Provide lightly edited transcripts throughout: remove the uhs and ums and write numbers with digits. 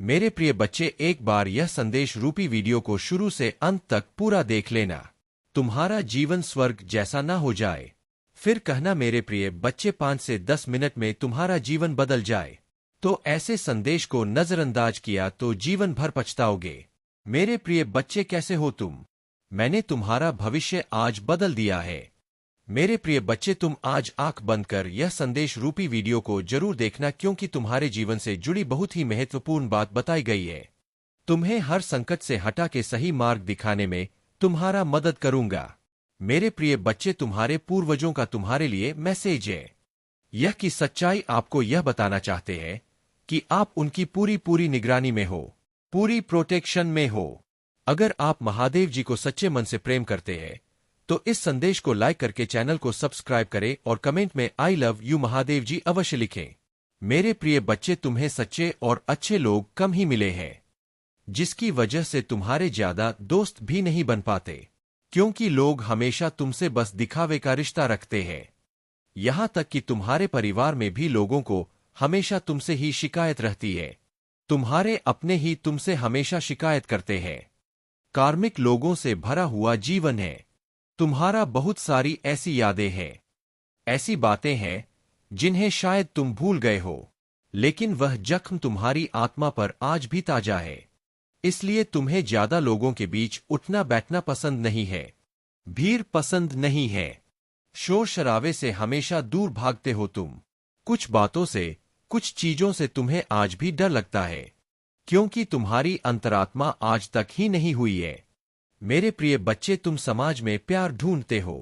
मेरे प्रिय बच्चे, एक बार यह संदेश रूपी वीडियो को शुरू से अंत तक पूरा देख लेना। तुम्हारा जीवन स्वर्ग जैसा ना हो जाए। फिर कहना मेरे प्रिय बच्चे 5 से 10 मिनट में तुम्हारा जीवन बदल जाए। तो ऐसे संदेश को नजरअंदाज किया तो जीवन भर पछताओगे। मेरे प्रिय बच्चे, कैसे हो तुम? मैंने तुम्हारा भविष्य आज बदल दिया है। मेरे प्रिय बच्चे, तुम आज आंख बंद कर यह संदेश रूपी वीडियो को जरूर देखना, क्योंकि तुम्हारे जीवन से जुड़ी बहुत ही महत्वपूर्ण बात बताई गई है। तुम्हें हर संकट से हटा के सही मार्ग दिखाने में तुम्हारा मदद करूंगा। मेरे प्रिय बच्चे, तुम्हारे पूर्वजों का तुम्हारे लिए मैसेज है। यह की सच्चाई आपको यह बताना चाहते हैं कि आप उनकी पूरी निगरानी में हो, पूरी प्रोटेक्शन में हो। अगर आप महादेव जी को सच्चे मन से प्रेम करते हैं तो इस संदेश को लाइक करके चैनल को सब्सक्राइब करें और कमेंट में आई लव यू महादेव जी अवश्य लिखें। मेरे प्रिय बच्चे, तुम्हें सच्चे और अच्छे लोग कम ही मिले हैं, जिसकी वजह से तुम्हारे ज्यादा दोस्त भी नहीं बन पाते, क्योंकि लोग हमेशा तुमसे बस दिखावे का रिश्ता रखते हैं। यहां तक कि तुम्हारे परिवार में भी लोगों को हमेशा तुमसे ही शिकायत रहती है। तुम्हारे अपने ही तुमसे हमेशा शिकायत करते हैं। कार्मिक लोगों से भरा हुआ जीवन है। तुम्हारा बहुत सारी ऐसी यादें हैं, ऐसी बातें हैं जिन्हें शायद तुम भूल गए हो, लेकिन वह जख्म तुम्हारी आत्मा पर आज भी ताजा है। इसलिए तुम्हें ज्यादा लोगों के बीच उठना बैठना पसंद नहीं है, भीड़ पसंद नहीं है, शोर शराबे से हमेशा दूर भागते हो तुम। कुछ बातों से, कुछ चीजों से तुम्हें आज भी डर लगता है, क्योंकि तुम्हारी अंतरात्मा आज तक ही नहीं हुई है। मेरे प्रिय बच्चे, तुम समाज में प्यार ढूंढते हो,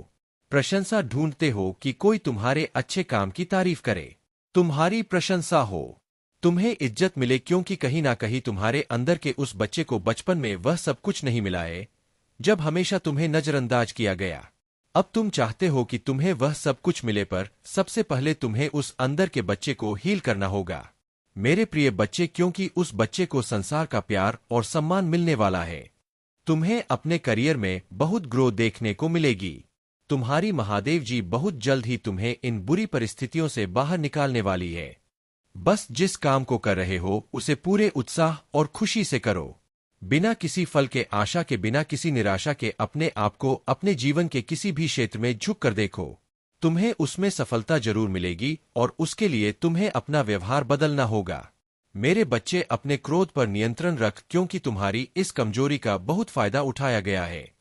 प्रशंसा ढूंढते हो कि कोई तुम्हारे अच्छे काम की तारीफ करे, तुम्हारी प्रशंसा हो, तुम्हें इज्जत मिले, क्योंकि कहीं ना कहीं तुम्हारे अंदर के उस बच्चे को बचपन में वह सब कुछ नहीं मिला है जब हमेशा तुम्हें नजरअंदाज किया गया। अब तुम चाहते हो कि तुम्हें वह सब कुछ मिले, पर सबसे पहले तुम्हें उस अंदर के बच्चे को हील करना होगा। मेरे प्रिय बच्चे, क्योंकि उस बच्चे को संसार का प्यार और सम्मान मिलने वाला है। तुम्हें अपने करियर में बहुत ग्रोथ देखने को मिलेगी। तुम्हारी महादेव जी बहुत जल्द ही तुम्हें इन बुरी परिस्थितियों से बाहर निकालने वाली है। बस जिस काम को कर रहे हो उसे पूरे उत्साह और खुशी से करो, बिना किसी फल के आशा के, बिना किसी निराशा के। अपने आप को अपने जीवन के किसी भी क्षेत्र में झुक कर देखो, तुम्हें उसमें सफलता जरूर मिलेगी, और उसके लिए तुम्हें अपना व्यवहार बदलना होगा। मेरे बच्चे, अपने क्रोध पर नियंत्रण रख, क्योंकि तुम्हारी इस कमजोरी का बहुत फायदा उठाया गया है।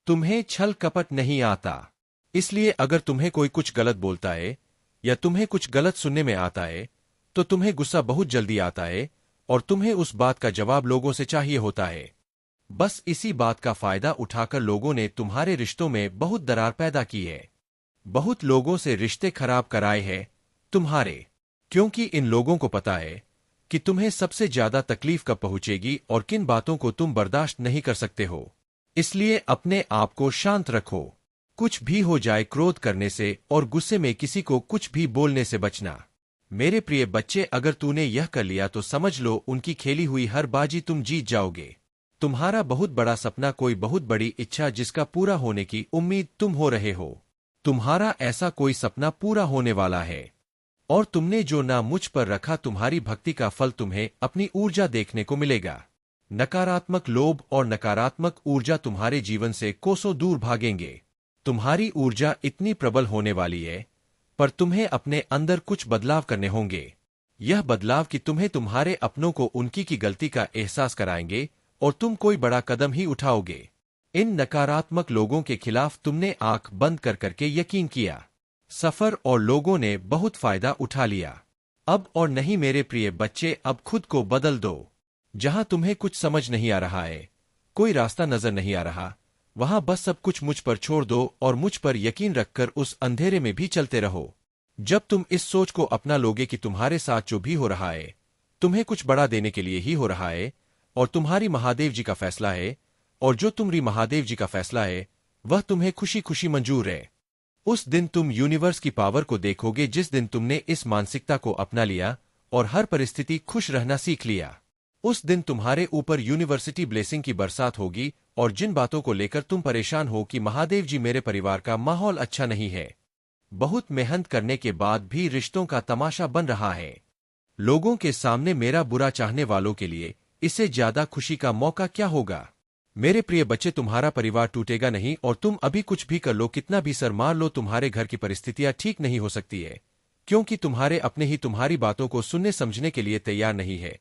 तुम्हें छल कपट नहीं आता, इसलिए अगर तुम्हें कोई कुछ गलत बोलता है या तुम्हें कुछ गलत सुनने में आता है तो तुम्हें गुस्सा बहुत जल्दी आता है, और तुम्हें उस बात का जवाब लोगों से चाहिए होता है। बस इसी बात का फायदा उठाकर लोगों ने तुम्हारे रिश्तों में बहुत दरार पैदा की है। बहुत लोगों से रिश्ते खराब कराए हैं तुम्हारे, क्योंकि इन लोगों को पता है कि तुम्हें सबसे ज्यादा तकलीफ कब पहुंचेगी और किन बातों को तुम बर्दाश्त नहीं कर सकते हो। इसलिए अपने आप को शांत रखो। कुछ भी हो जाए, क्रोध करने से और गुस्से में किसी को कुछ भी बोलने से बचना। मेरे प्रिय बच्चे, अगर तूने यह कर लिया तो समझ लो उनकी खेली हुई हर बाजी तुम जीत जाओगे। तुम्हारा बहुत बड़ा सपना, कोई बहुत बड़ी इच्छा जिसका पूरा होने की उम्मीद तुम हो रहे हो, तुम्हारा ऐसा कोई सपना पूरा होने वाला है। और तुमने जो नाम मुझ पर रखा, तुम्हारी भक्ति का फल तुम्हें अपनी ऊर्जा देखने को मिलेगा। नकारात्मक लोभ और नकारात्मक ऊर्जा तुम्हारे जीवन से कोसों दूर भागेंगे। तुम्हारी ऊर्जा इतनी प्रबल होने वाली है, पर तुम्हें अपने अंदर कुछ बदलाव करने होंगे। यह बदलाव कि तुम्हें तुम्हारे अपनों को उनकी की गलती का एहसास कराएंगे और तुम कोई बड़ा कदम ही उठाओगे। इन नकारात्मक लोगों के खिलाफ तुमने आंख बंद कर करके यकीन किया, सफर और लोगों ने बहुत फायदा उठा लिया। अब और नहीं मेरे प्रिय बच्चे, अब खुद को बदल दो। जहां तुम्हें कुछ समझ नहीं आ रहा है, कोई रास्ता नजर नहीं आ रहा, वहां बस सब कुछ मुझ पर छोड़ दो और मुझ पर यकीन रखकर उस अंधेरे में भी चलते रहो। जब तुम इस सोच को अपना लोगे कि तुम्हारे साथ जो भी हो रहा है तुम्हें कुछ बड़ा देने के लिए ही हो रहा है, और तुम्हारी महादेव जी का फैसला है, और जो तुम्हारी महादेव जी का फैसला है वह तुम्हें खुशी खुशी मंजूर है, उस दिन तुम यूनिवर्स की पावर को देखोगे। जिस दिन तुमने इस मानसिकता को अपना लिया और हर परिस्थिति खुश रहना सीख लिया, उस दिन तुम्हारे ऊपर यूनिवर्सिटी ब्लेसिंग की बरसात होगी। और जिन बातों को लेकर तुम परेशान हो कि महादेव जी मेरे परिवार का माहौल अच्छा नहीं है, बहुत मेहनत करने के बाद भी रिश्तों का तमाशा बन रहा है, लोगों के सामने मेरा बुरा चाहने वालों के लिए इससे ज्यादा खुशी का मौका क्या होगा। मेरे प्रिय बच्चे, तुम्हारा परिवार टूटेगा नहीं, और तुम अभी कुछ भी कर लो, कितना भी सर मार लो, तुम्हारे घर की परिस्थितियां ठीक नहीं हो सकती है, क्योंकि तुम्हारे अपने ही तुम्हारी बातों को सुनने समझने के लिए तैयार नहीं है।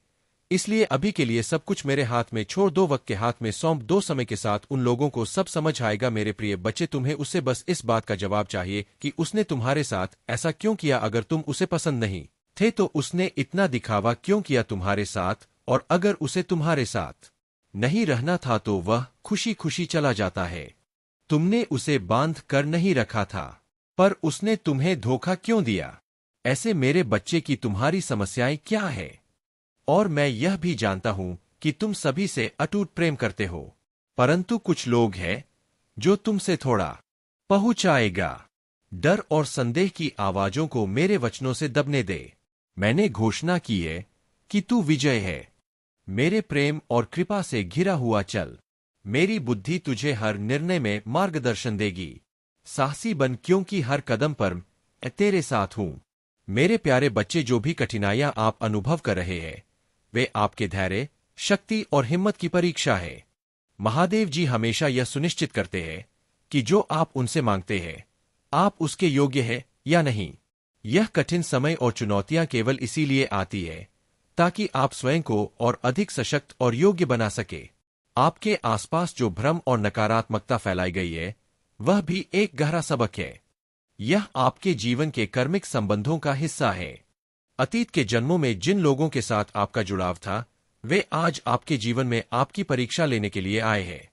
इसलिए अभी के लिए सब कुछ मेरे हाथ में छोड़ दो, वक्त के हाथ में सौंप दो, समय के साथ उन लोगों को सब समझ आएगा। मेरे प्रिय बच्चे, तुम्हें उससे बस इस बात का जवाब चाहिए कि उसने तुम्हारे साथ ऐसा क्यों किया। अगर तुम उसे पसंद नहीं थे तो उसने इतना दिखावा क्यों किया तुम्हारे साथ, और अगर उसे तुम्हारे साथ नहीं रहना था तो वह खुशी खुशी चला जाता है। तुमने उसे बांध कर नहीं रखा था, पर उसने तुम्हें धोखा क्यों दिया। ऐसे मेरे बच्चे की तुम्हारी समस्याएं क्या है, और मैं यह भी जानता हूं कि तुम सभी से अटूट प्रेम करते हो, परंतु कुछ लोग हैं जो तुमसे थोड़ा पहुंचाएगा। डर और संदेह की आवाजों को मेरे वचनों से दबने दे। मैंने घोषणा की है कि तू विजय है। मेरे प्रेम और कृपा से घिरा हुआ चल। मेरी बुद्धि तुझे हर निर्णय में मार्गदर्शन देगी। साहसी बन, क्योंकि हर कदम पर मैं तेरे साथ हूं। मेरे प्यारे बच्चे, जो भी कठिनाइयां आप अनुभव कर रहे हैं वे आपके धैर्य, शक्ति और हिम्मत की परीक्षा है। महादेव जी हमेशा यह सुनिश्चित करते हैं कि जो आप उनसे मांगते हैं आप उसके योग्य है या नहीं। यह कठिन समय और चुनौतियां केवल इसीलिए आती है ताकि आप स्वयं को और अधिक सशक्त और योग्य बना सके। आपके आसपास जो भ्रम और नकारात्मकता फैलाई गई है वह भी एक गहरा सबक है। यह आपके जीवन के कर्मिक संबंधों का हिस्सा है। अतीत के जन्मों में जिन लोगों के साथ आपका जुड़ाव था वे आज आपके जीवन में आपकी परीक्षा लेने के लिए आए हैं।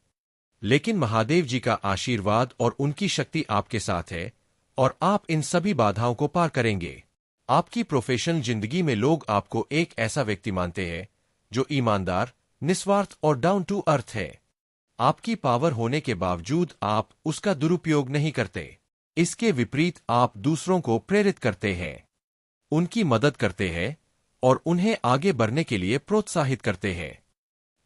लेकिन महादेव जी का आशीर्वाद और उनकी शक्ति आपके साथ है, और आप इन सभी बाधाओं को पार करेंगे। आपकी प्रोफेशनल जिंदगी में लोग आपको एक ऐसा व्यक्ति मानते हैं जो ईमानदार, निस्वार्थ और डाउन टू अर्थ है। आपकी पावर होने के बावजूद आप उसका दुरुपयोग नहीं करते। इसके विपरीत आप दूसरों को प्रेरित करते हैं, उनकी मदद करते हैं और उन्हें आगे बढ़ने के लिए प्रोत्साहित करते हैं।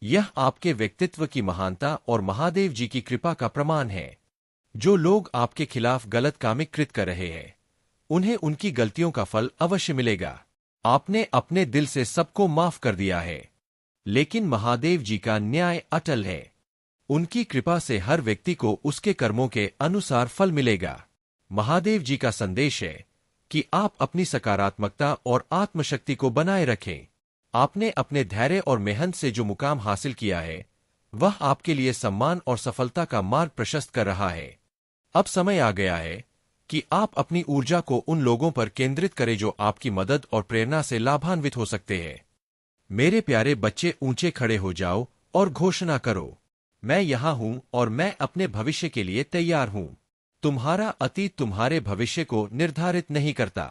यह आपके व्यक्तित्व की महानता और महादेव जी की कृपा का प्रमाण है। जो लोग आपके खिलाफ गलत कामिक कृत कर रहे हैं उन्हें उनकी गलतियों का फल अवश्य मिलेगा। आपने अपने दिल से सबको माफ कर दिया है, लेकिन महादेव जी का न्याय अटल है। उनकी कृपा से हर व्यक्ति को उसके कर्मों के अनुसार फल मिलेगा। महादेव जी का संदेश है कि आप अपनी सकारात्मकता और आत्मशक्ति को बनाए रखें। आपने अपने धैर्य और मेहनत से जो मुकाम हासिल किया है वह आपके लिए सम्मान और सफलता का मार्ग प्रशस्त कर रहा है। अब समय आ गया है कि आप अपनी ऊर्जा को उन लोगों पर केंद्रित करें जो आपकी मदद और प्रेरणा से लाभान्वित हो सकते हैं। मेरे प्यारे बच्चे, ऊंचे खड़े हो जाओ और घोषणा करो, मैं यहां हूं और मैं अपने भविष्य के लिए तैयार हूं। तुम्हारा अतीत तुम्हारे भविष्य को निर्धारित नहीं करता।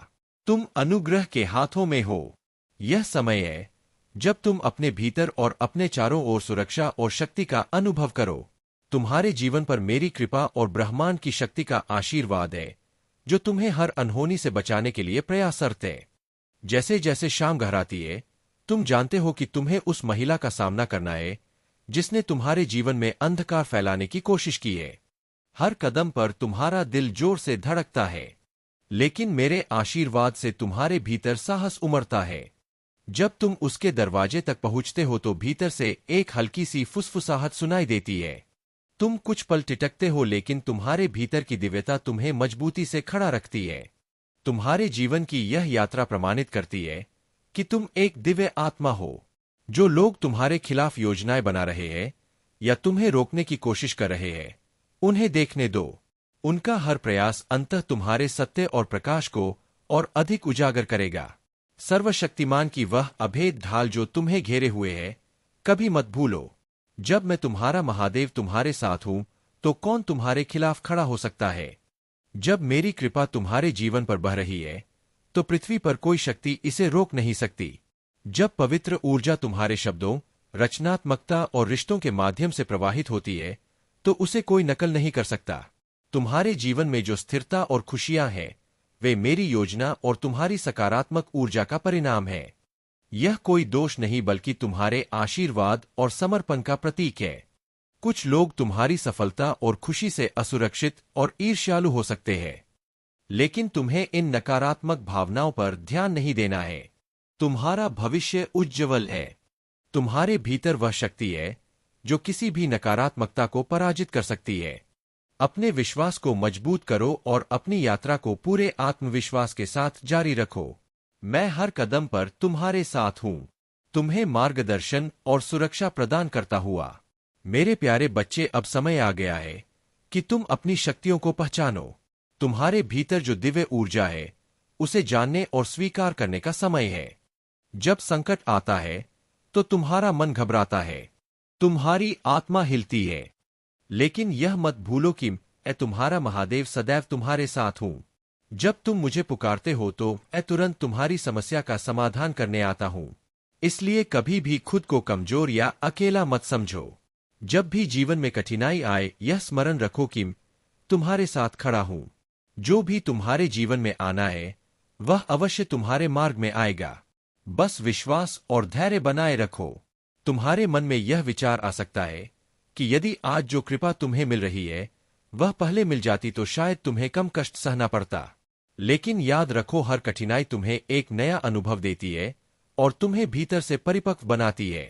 तुम अनुग्रह के हाथों में हो। यह समय है जब तुम अपने भीतर और अपने चारों ओर सुरक्षा और शक्ति का अनुभव करो। तुम्हारे जीवन पर मेरी कृपा और ब्रह्मांड की शक्ति का आशीर्वाद है जो तुम्हें हर अनहोनी से बचाने के लिए प्रयासरत है। जैसे जैसे शाम गहराती है तुम जानते हो कि तुम्हें उस महिला का सामना करना है जिसने तुम्हारे जीवन में अंधकार फैलाने की कोशिश की है। हर कदम पर तुम्हारा दिल जोर से धड़कता है, लेकिन मेरे आशीर्वाद से तुम्हारे भीतर साहस उमड़ता है। जब तुम उसके दरवाजे तक पहुंचते हो तो भीतर से एक हल्की सी फुसफुसाहट सुनाई देती है। तुम कुछ पल टिटकते हो, लेकिन तुम्हारे भीतर की दिव्यता तुम्हें मजबूती से खड़ा रखती है। तुम्हारे जीवन की यह यात्रा प्रमाणित करती है कि तुम एक दिव्य आत्मा हो। जो लोग तुम्हारे खिलाफ योजनाएं बना रहे हैं या तुम्हें रोकने की कोशिश कर रहे हैं उन्हें देखने दो। उनका हर प्रयास अंततः तुम्हारे सत्य और प्रकाश को और अधिक उजागर करेगा। सर्वशक्तिमान की वह अभेद ढाल जो तुम्हें घेरे हुए है कभी मत भूलो। जब मैं तुम्हारा महादेव तुम्हारे साथ हूं तो कौन तुम्हारे खिलाफ खड़ा हो सकता है। जब मेरी कृपा तुम्हारे जीवन पर बह रही है तो पृथ्वी पर कोई शक्ति इसे रोक नहीं सकती। जब पवित्र ऊर्जा तुम्हारे शब्दों, रचनात्मकता और रिश्तों के माध्यम से प्रवाहित होती है तो उसे कोई नकल नहीं कर सकता। तुम्हारे जीवन में जो स्थिरता और खुशियां हैं वे मेरी योजना और तुम्हारी सकारात्मक ऊर्जा का परिणाम है। यह कोई दोष नहीं बल्कि तुम्हारे आशीर्वाद और समर्पण का प्रतीक है। कुछ लोग तुम्हारी सफलता और खुशी से असुरक्षित और ईर्ष्यालु हो सकते हैं, लेकिन तुम्हें इन नकारात्मक भावनाओं पर ध्यान नहीं देना है। तुम्हारा भविष्य उज्ज्वल है। तुम्हारे भीतर वह शक्ति है जो किसी भी नकारात्मकता को पराजित कर सकती है। अपने विश्वास को मजबूत करो और अपनी यात्रा को पूरे आत्मविश्वास के साथ जारी रखो। मैं हर कदम पर तुम्हारे साथ हूँ, तुम्हें मार्गदर्शन और सुरक्षा प्रदान करता हुआ। मेरे प्यारे बच्चे, अब समय आ गया है कि तुम अपनी शक्तियों को पहचानो। तुम्हारे भीतर जो दिव्य ऊर्जा है उसे जानने और स्वीकार करने का समय है। जब संकट आता है तो तुम्हारा मन घबराता है, तुम्हारी आत्मा हिलती है, लेकिन यह मत भूलो कि मैं तुम्हारा महादेव सदैव तुम्हारे साथ हूँ। जब तुम मुझे पुकारते हो तो मैं तुरंत तुम्हारी समस्या का समाधान करने आता हूँ। इसलिए कभी भी खुद को कमजोर या अकेला मत समझो। जब भी जीवन में कठिनाई आए, यह स्मरण रखो कि तुम्हारे साथ खड़ा हूँ। जो भी तुम्हारे जीवन में आना है वह अवश्य तुम्हारे मार्ग में आएगा। बस विश्वास और धैर्य बनाए रखो। तुम्हारे मन में यह विचार आ सकता है कि यदि आज जो कृपा तुम्हें मिल रही है वह पहले मिल जाती तो शायद तुम्हें कम कष्ट सहना पड़ता। लेकिन याद रखो, हर कठिनाई तुम्हें एक नया अनुभव देती है और तुम्हें भीतर से परिपक्व बनाती है।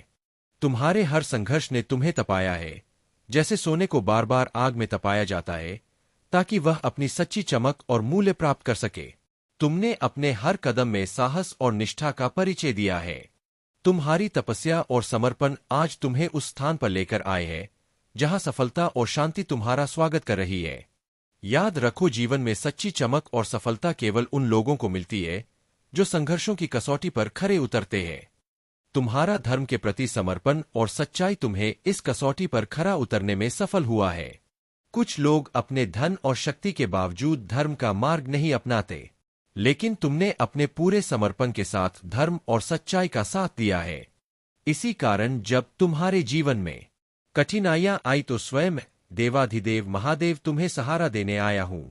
तुम्हारे हर संघर्ष ने तुम्हें तपाया है, जैसे सोने को बार बार आग में तपाया जाता है ताकि वह अपनी सच्ची चमक और मूल्य प्राप्त कर सके। तुमने अपने हर कदम में साहस और निष्ठा का परिचय दिया है। तुम्हारी तपस्या और समर्पण आज तुम्हें उस स्थान पर लेकर आए हैं जहां सफलता और शांति तुम्हारा स्वागत कर रही है। याद रखो, जीवन में सच्ची चमक और सफलता केवल उन लोगों को मिलती है जो संघर्षों की कसौटी पर खरे उतरते हैं। तुम्हारा धर्म के प्रति समर्पण और सच्चाई तुम्हें इस कसौटी पर खरा उतरने में सफल हुआ है। कुछ लोग अपने धन और शक्ति के बावजूद धर्म का मार्ग नहीं अपनाते, लेकिन तुमने अपने पूरे समर्पण के साथ धर्म और सच्चाई का साथ दिया है। इसी कारण जब तुम्हारे जीवन में कठिनाइयां आई तो स्वयं देवाधिदेव महादेव तुम्हें सहारा देने आया हूं।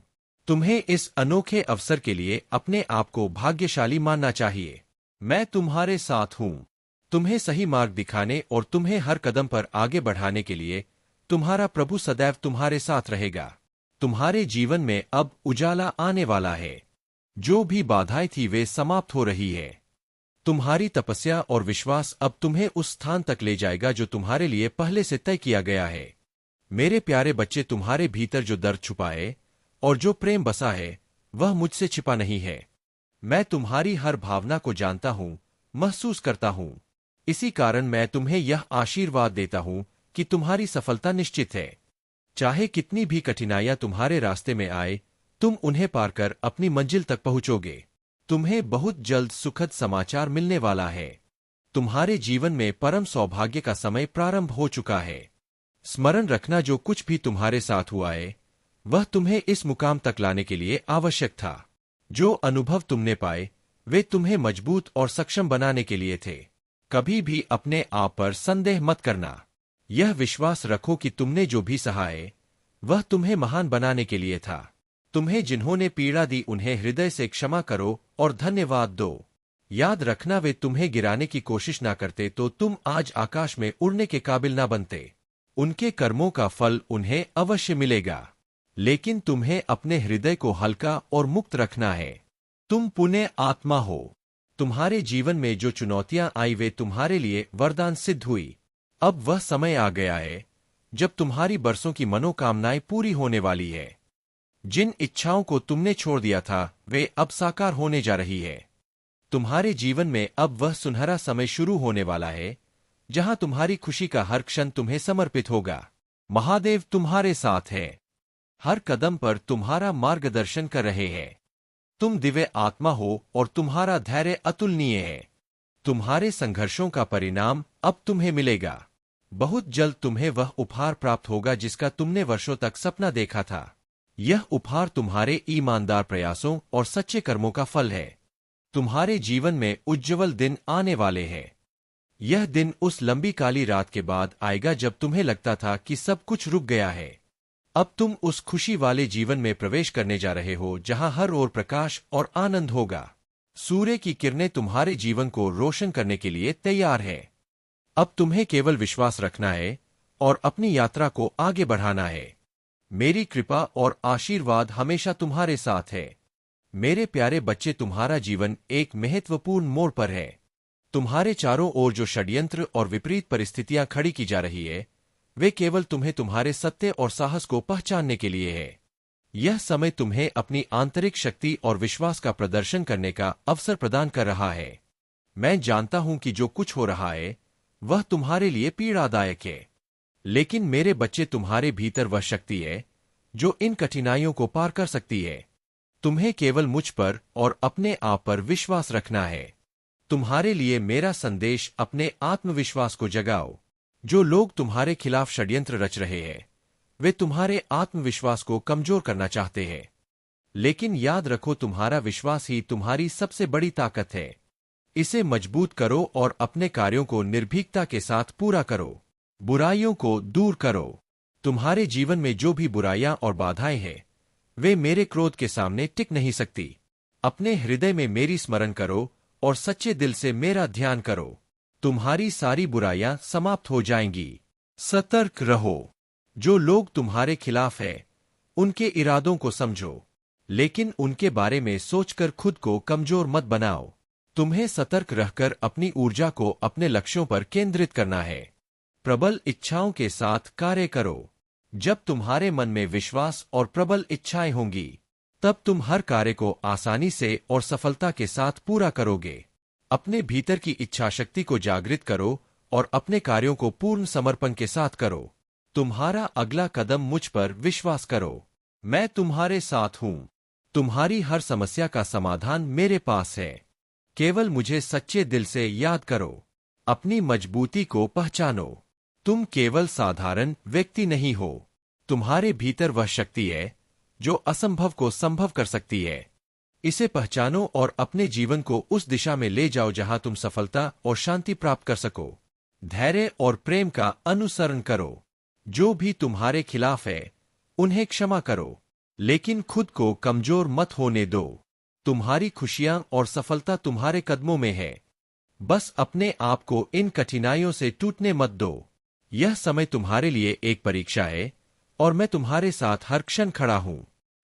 तुम्हें इस अनोखे अवसर के लिए अपने आप को भाग्यशाली मानना चाहिए। मैं तुम्हारे साथ हूं, तुम्हें सही मार्ग दिखाने और तुम्हें हर कदम पर आगे बढ़ाने के लिए तुम्हारा प्रभु सदैव तुम्हारे साथ रहेगा। तुम्हारे जीवन में अब उजाला आने वाला है। जो भी बाधाएं थी वे समाप्त हो रही है। तुम्हारी तपस्या और विश्वास अब तुम्हें उस स्थान तक ले जाएगा जो तुम्हारे लिए पहले से तय किया गया है। मेरे प्यारे बच्चे, तुम्हारे भीतर जो दर्द छुपा है और जो प्रेम बसा है वह मुझसे छिपा नहीं है। मैं तुम्हारी हर भावना को जानता हूँ, महसूस करता हूँ। इसी कारण मैं तुम्हें यह आशीर्वाद देता हूँ कि तुम्हारी सफलता निश्चित है। चाहे कितनी भी कठिनाइयां तुम्हारे रास्ते में आए, तुम उन्हें पार कर अपनी मंजिल तक पहुंचोगे। तुम्हें बहुत जल्द सुखद समाचार मिलने वाला है। तुम्हारे जीवन में परम सौभाग्य का समय प्रारंभ हो चुका है। स्मरण रखना, जो कुछ भी तुम्हारे साथ हुआ है वह तुम्हें इस मुकाम तक लाने के लिए आवश्यक था। जो अनुभव तुमने पाए वे तुम्हें मजबूत और सक्षम बनाने के लिए थे। कभी भी अपने आप पर संदेह मत करना। यह विश्वास रखो कि तुमने जो भी सहा है वह तुम्हें महान बनाने के लिए था। तुम्हें जिन्होंने पीड़ा दी उन्हें हृदय से क्षमा करो और धन्यवाद दो। याद रखना, वे तुम्हें गिराने की कोशिश ना करते तो तुम आज आकाश में उड़ने के काबिल ना बनते। उनके कर्मों का फल उन्हें अवश्य मिलेगा, लेकिन तुम्हें अपने हृदय को हल्का और मुक्त रखना है। तुम पुण्य आत्मा हो। तुम्हारे जीवन में जो चुनौतियां आई वे तुम्हारे लिए वरदान सिद्ध हुई। अब वह समय आ गया है जब तुम्हारी बरसों की मनोकामनाएं पूरी होने वाली है। जिन इच्छाओं को तुमने छोड़ दिया था वे अब साकार होने जा रही है। तुम्हारे जीवन में अब वह सुनहरा समय शुरू होने वाला है जहां तुम्हारी खुशी का हर क्षण तुम्हें समर्पित होगा। महादेव तुम्हारे साथ है, हर कदम पर तुम्हारा मार्गदर्शन कर रहे हैं। तुम दिव्य आत्मा हो और तुम्हारा धैर्य अतुलनीय है। तुम्हारे संघर्षों का परिणाम अब तुम्हें मिलेगा। बहुत जल्द तुम्हें वह उपहार प्राप्त होगा जिसका तुमने वर्षों तक सपना देखा था। यह उपहार तुम्हारे ईमानदार प्रयासों और सच्चे कर्मों का फल है। तुम्हारे जीवन में उज्ज्वल दिन आने वाले हैं। यह दिन उस लंबी काली रात के बाद आएगा जब तुम्हें लगता था कि सब कुछ रुक गया है। अब तुम उस खुशी वाले जीवन में प्रवेश करने जा रहे हो जहां हर ओर प्रकाश और आनंद होगा। सूर्य की किरणें तुम्हारे जीवन को रोशन करने के लिए तैयार है। अब तुम्हें केवल विश्वास रखना है और अपनी यात्रा को आगे बढ़ाना है। मेरी कृपा और आशीर्वाद हमेशा तुम्हारे साथ है। मेरे प्यारे बच्चे, तुम्हारा जीवन एक महत्वपूर्ण मोड़ पर है। तुम्हारे चारों ओर जो षड्यंत्र और विपरीत परिस्थितियां खड़ी की जा रही है, वे केवल तुम्हें तुम्हारे सत्य और साहस को पहचानने के लिए है। यह समय तुम्हें अपनी आंतरिक शक्ति और विश्वास का प्रदर्शन करने का अवसर प्रदान कर रहा है। मैं जानता हूं कि जो कुछ हो रहा है वह तुम्हारे लिए पीड़ादायक है, लेकिन मेरे बच्चे, तुम्हारे भीतर वह शक्ति है जो इन कठिनाइयों को पार कर सकती है। तुम्हें केवल मुझ पर और अपने आप पर विश्वास रखना है। तुम्हारे लिए मेरा संदेश, अपने आत्मविश्वास को जगाओ। जो लोग तुम्हारे खिलाफ षड्यंत्र रच रहे हैं, वे तुम्हारे आत्मविश्वास को कमजोर करना चाहते हैं, लेकिन याद रखो, तुम्हारा विश्वास ही तुम्हारी सबसे बड़ी ताकत है। इसे मजबूत करो और अपने कार्यों को निर्भीकता के साथ पूरा करो। बुराइयों को दूर करो। तुम्हारे जीवन में जो भी बुराइयां और बाधाएं हैं, वे मेरे क्रोध के सामने टिक नहीं सकती। अपने हृदय में मेरी स्मरण करो और सच्चे दिल से मेरा ध्यान करो। तुम्हारी सारी बुराइयां समाप्त हो जाएंगी। सतर्क रहो। जो लोग तुम्हारे खिलाफ हैं, उनके इरादों को समझो, लेकिन उनके बारे में सोचकर खुद को कमजोर मत बनाओ। तुम्हें सतर्क रहकर अपनी ऊर्जा को अपने लक्ष्यों पर केंद्रित करना है। प्रबल इच्छाओं के साथ कार्य करो। जब तुम्हारे मन में विश्वास और प्रबल इच्छाएं होंगी, तब तुम हर कार्य को आसानी से और सफलता के साथ पूरा करोगे। अपने भीतर की इच्छा शक्ति को जागृत करो और अपने कार्यों को पूर्ण समर्पण के साथ करो। तुम्हारा अगला कदम, मुझ पर विश्वास करो। मैं तुम्हारे साथ हूं। तुम्हारी हर समस्या का समाधान मेरे पास है। केवल मुझे सच्चे दिल से याद करो। अपनी मजबूती को पहचानो। तुम केवल साधारण व्यक्ति नहीं हो। तुम्हारे भीतर वह शक्ति है जो असंभव को संभव कर सकती है। इसे पहचानो और अपने जीवन को उस दिशा में ले जाओ जहां तुम सफलता और शांति प्राप्त कर सको। धैर्य और प्रेम का अनुसरण करो। जो भी तुम्हारे खिलाफ है, उन्हें क्षमा करो, लेकिन खुद को कमजोर मत होने दो। तुम्हारी खुशियां और सफलता तुम्हारे कदमों में है। बस अपने आप को इन कठिनाइयों से टूटने मत दो। यह समय तुम्हारे लिए एक परीक्षा है और मैं तुम्हारे साथ हर क्षण खड़ा हूं।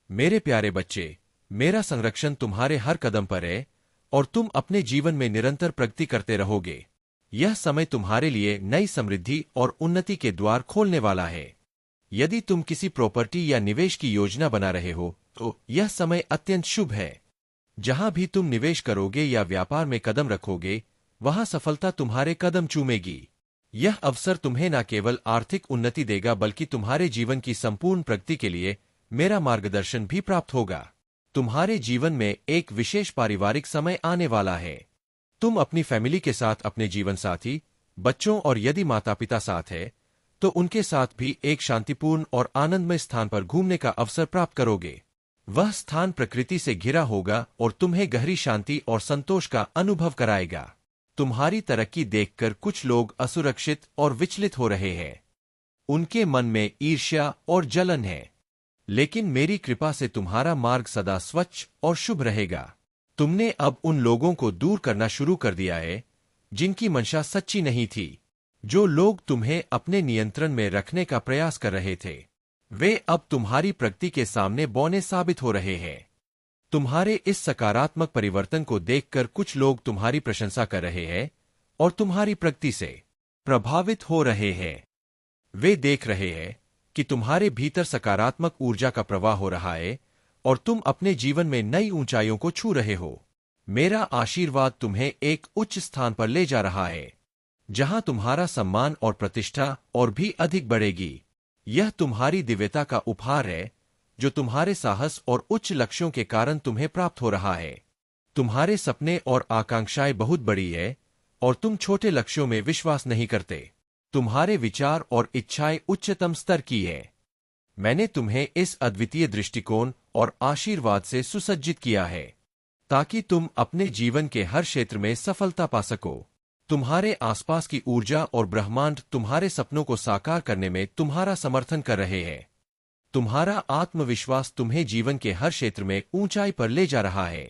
मेरे प्यारे बच्चे, मेरा संरक्षण तुम्हारे हर कदम पर है और तुम अपने जीवन में निरंतर प्रगति करते रहोगे। यह समय तुम्हारे लिए नई समृद्धि और उन्नति के द्वार खोलने वाला है। यदि तुम किसी प्रॉपर्टी या निवेश की योजना बना रहे हो, तो यह समय अत्यंत शुभ है। जहां भी तुम निवेश करोगे या व्यापार में कदम रखोगे, वहां सफलता तुम्हारे कदम चूमेगी। यह अवसर तुम्हें न केवल आर्थिक उन्नति देगा, बल्कि तुम्हारे जीवन की संपूर्ण प्रगति के लिए मेरा मार्गदर्शन भी प्राप्त होगा। तुम्हारे जीवन में एक विशेष पारिवारिक समय आने वाला है। तुम अपनी फैमिली के साथ, अपने जीवन साथी, बच्चों और यदि माता पिता साथ है, तो उनके साथ भी एक शांतिपूर्ण और आनंदमय स्थान पर घूमने का अवसर प्राप्त करोगे। वह स्थान प्रकृति से घिरा होगा और तुम्हें गहरी शांति और संतोष का अनुभव कराएगा। तुम्हारी तरक्की देखकर कुछ लोग असुरक्षित और विचलित हो रहे हैं। उनके मन में ईर्ष्या और जलन है, लेकिन मेरी कृपा से तुम्हारा मार्ग सदा स्वच्छ और शुभ रहेगा। तुमने अब उन लोगों को दूर करना शुरू कर दिया है जिनकी मंशा सच्ची नहीं थी। जो लोग तुम्हें अपने नियंत्रण में रखने का प्रयास कर रहे थे, वे अब तुम्हारी प्रगति के सामने बौने साबित हो रहे हैं। तुम्हारे इस सकारात्मक परिवर्तन को देखकर कुछ लोग तुम्हारी प्रशंसा कर रहे हैं और तुम्हारी प्रगति से प्रभावित हो रहे हैं। वे देख रहे हैं कि तुम्हारे भीतर सकारात्मक ऊर्जा का प्रवाह हो रहा है और तुम अपने जीवन में नई ऊंचाइयों को छू रहे हो। मेरा आशीर्वाद तुम्हें एक उच्च स्थान पर ले जा रहा है, जहां तुम्हारा सम्मान और प्रतिष्ठा और भी अधिक बढ़ेगी। यह तुम्हारी दिव्यता का उपहार है जो तुम्हारे साहस और उच्च लक्ष्यों के कारण तुम्हें प्राप्त हो रहा है। तुम्हारे सपने और आकांक्षाएं बहुत बड़ी है और तुम छोटे लक्ष्यों में विश्वास नहीं करते। तुम्हारे विचार और इच्छाएं उच्चतम स्तर की है। मैंने तुम्हें इस अद्वितीय दृष्टिकोण और आशीर्वाद से सुसज्जित किया है ताकि तुम अपने जीवन के हर क्षेत्र में सफलता पा सको। तुम्हारे आसपास की ऊर्जा और ब्रह्मांड तुम्हारे सपनों को साकार करने में तुम्हारा समर्थन कर रहे हैं। तुम्हारा आत्मविश्वास तुम्हें जीवन के हर क्षेत्र में ऊंचाई पर ले जा रहा है।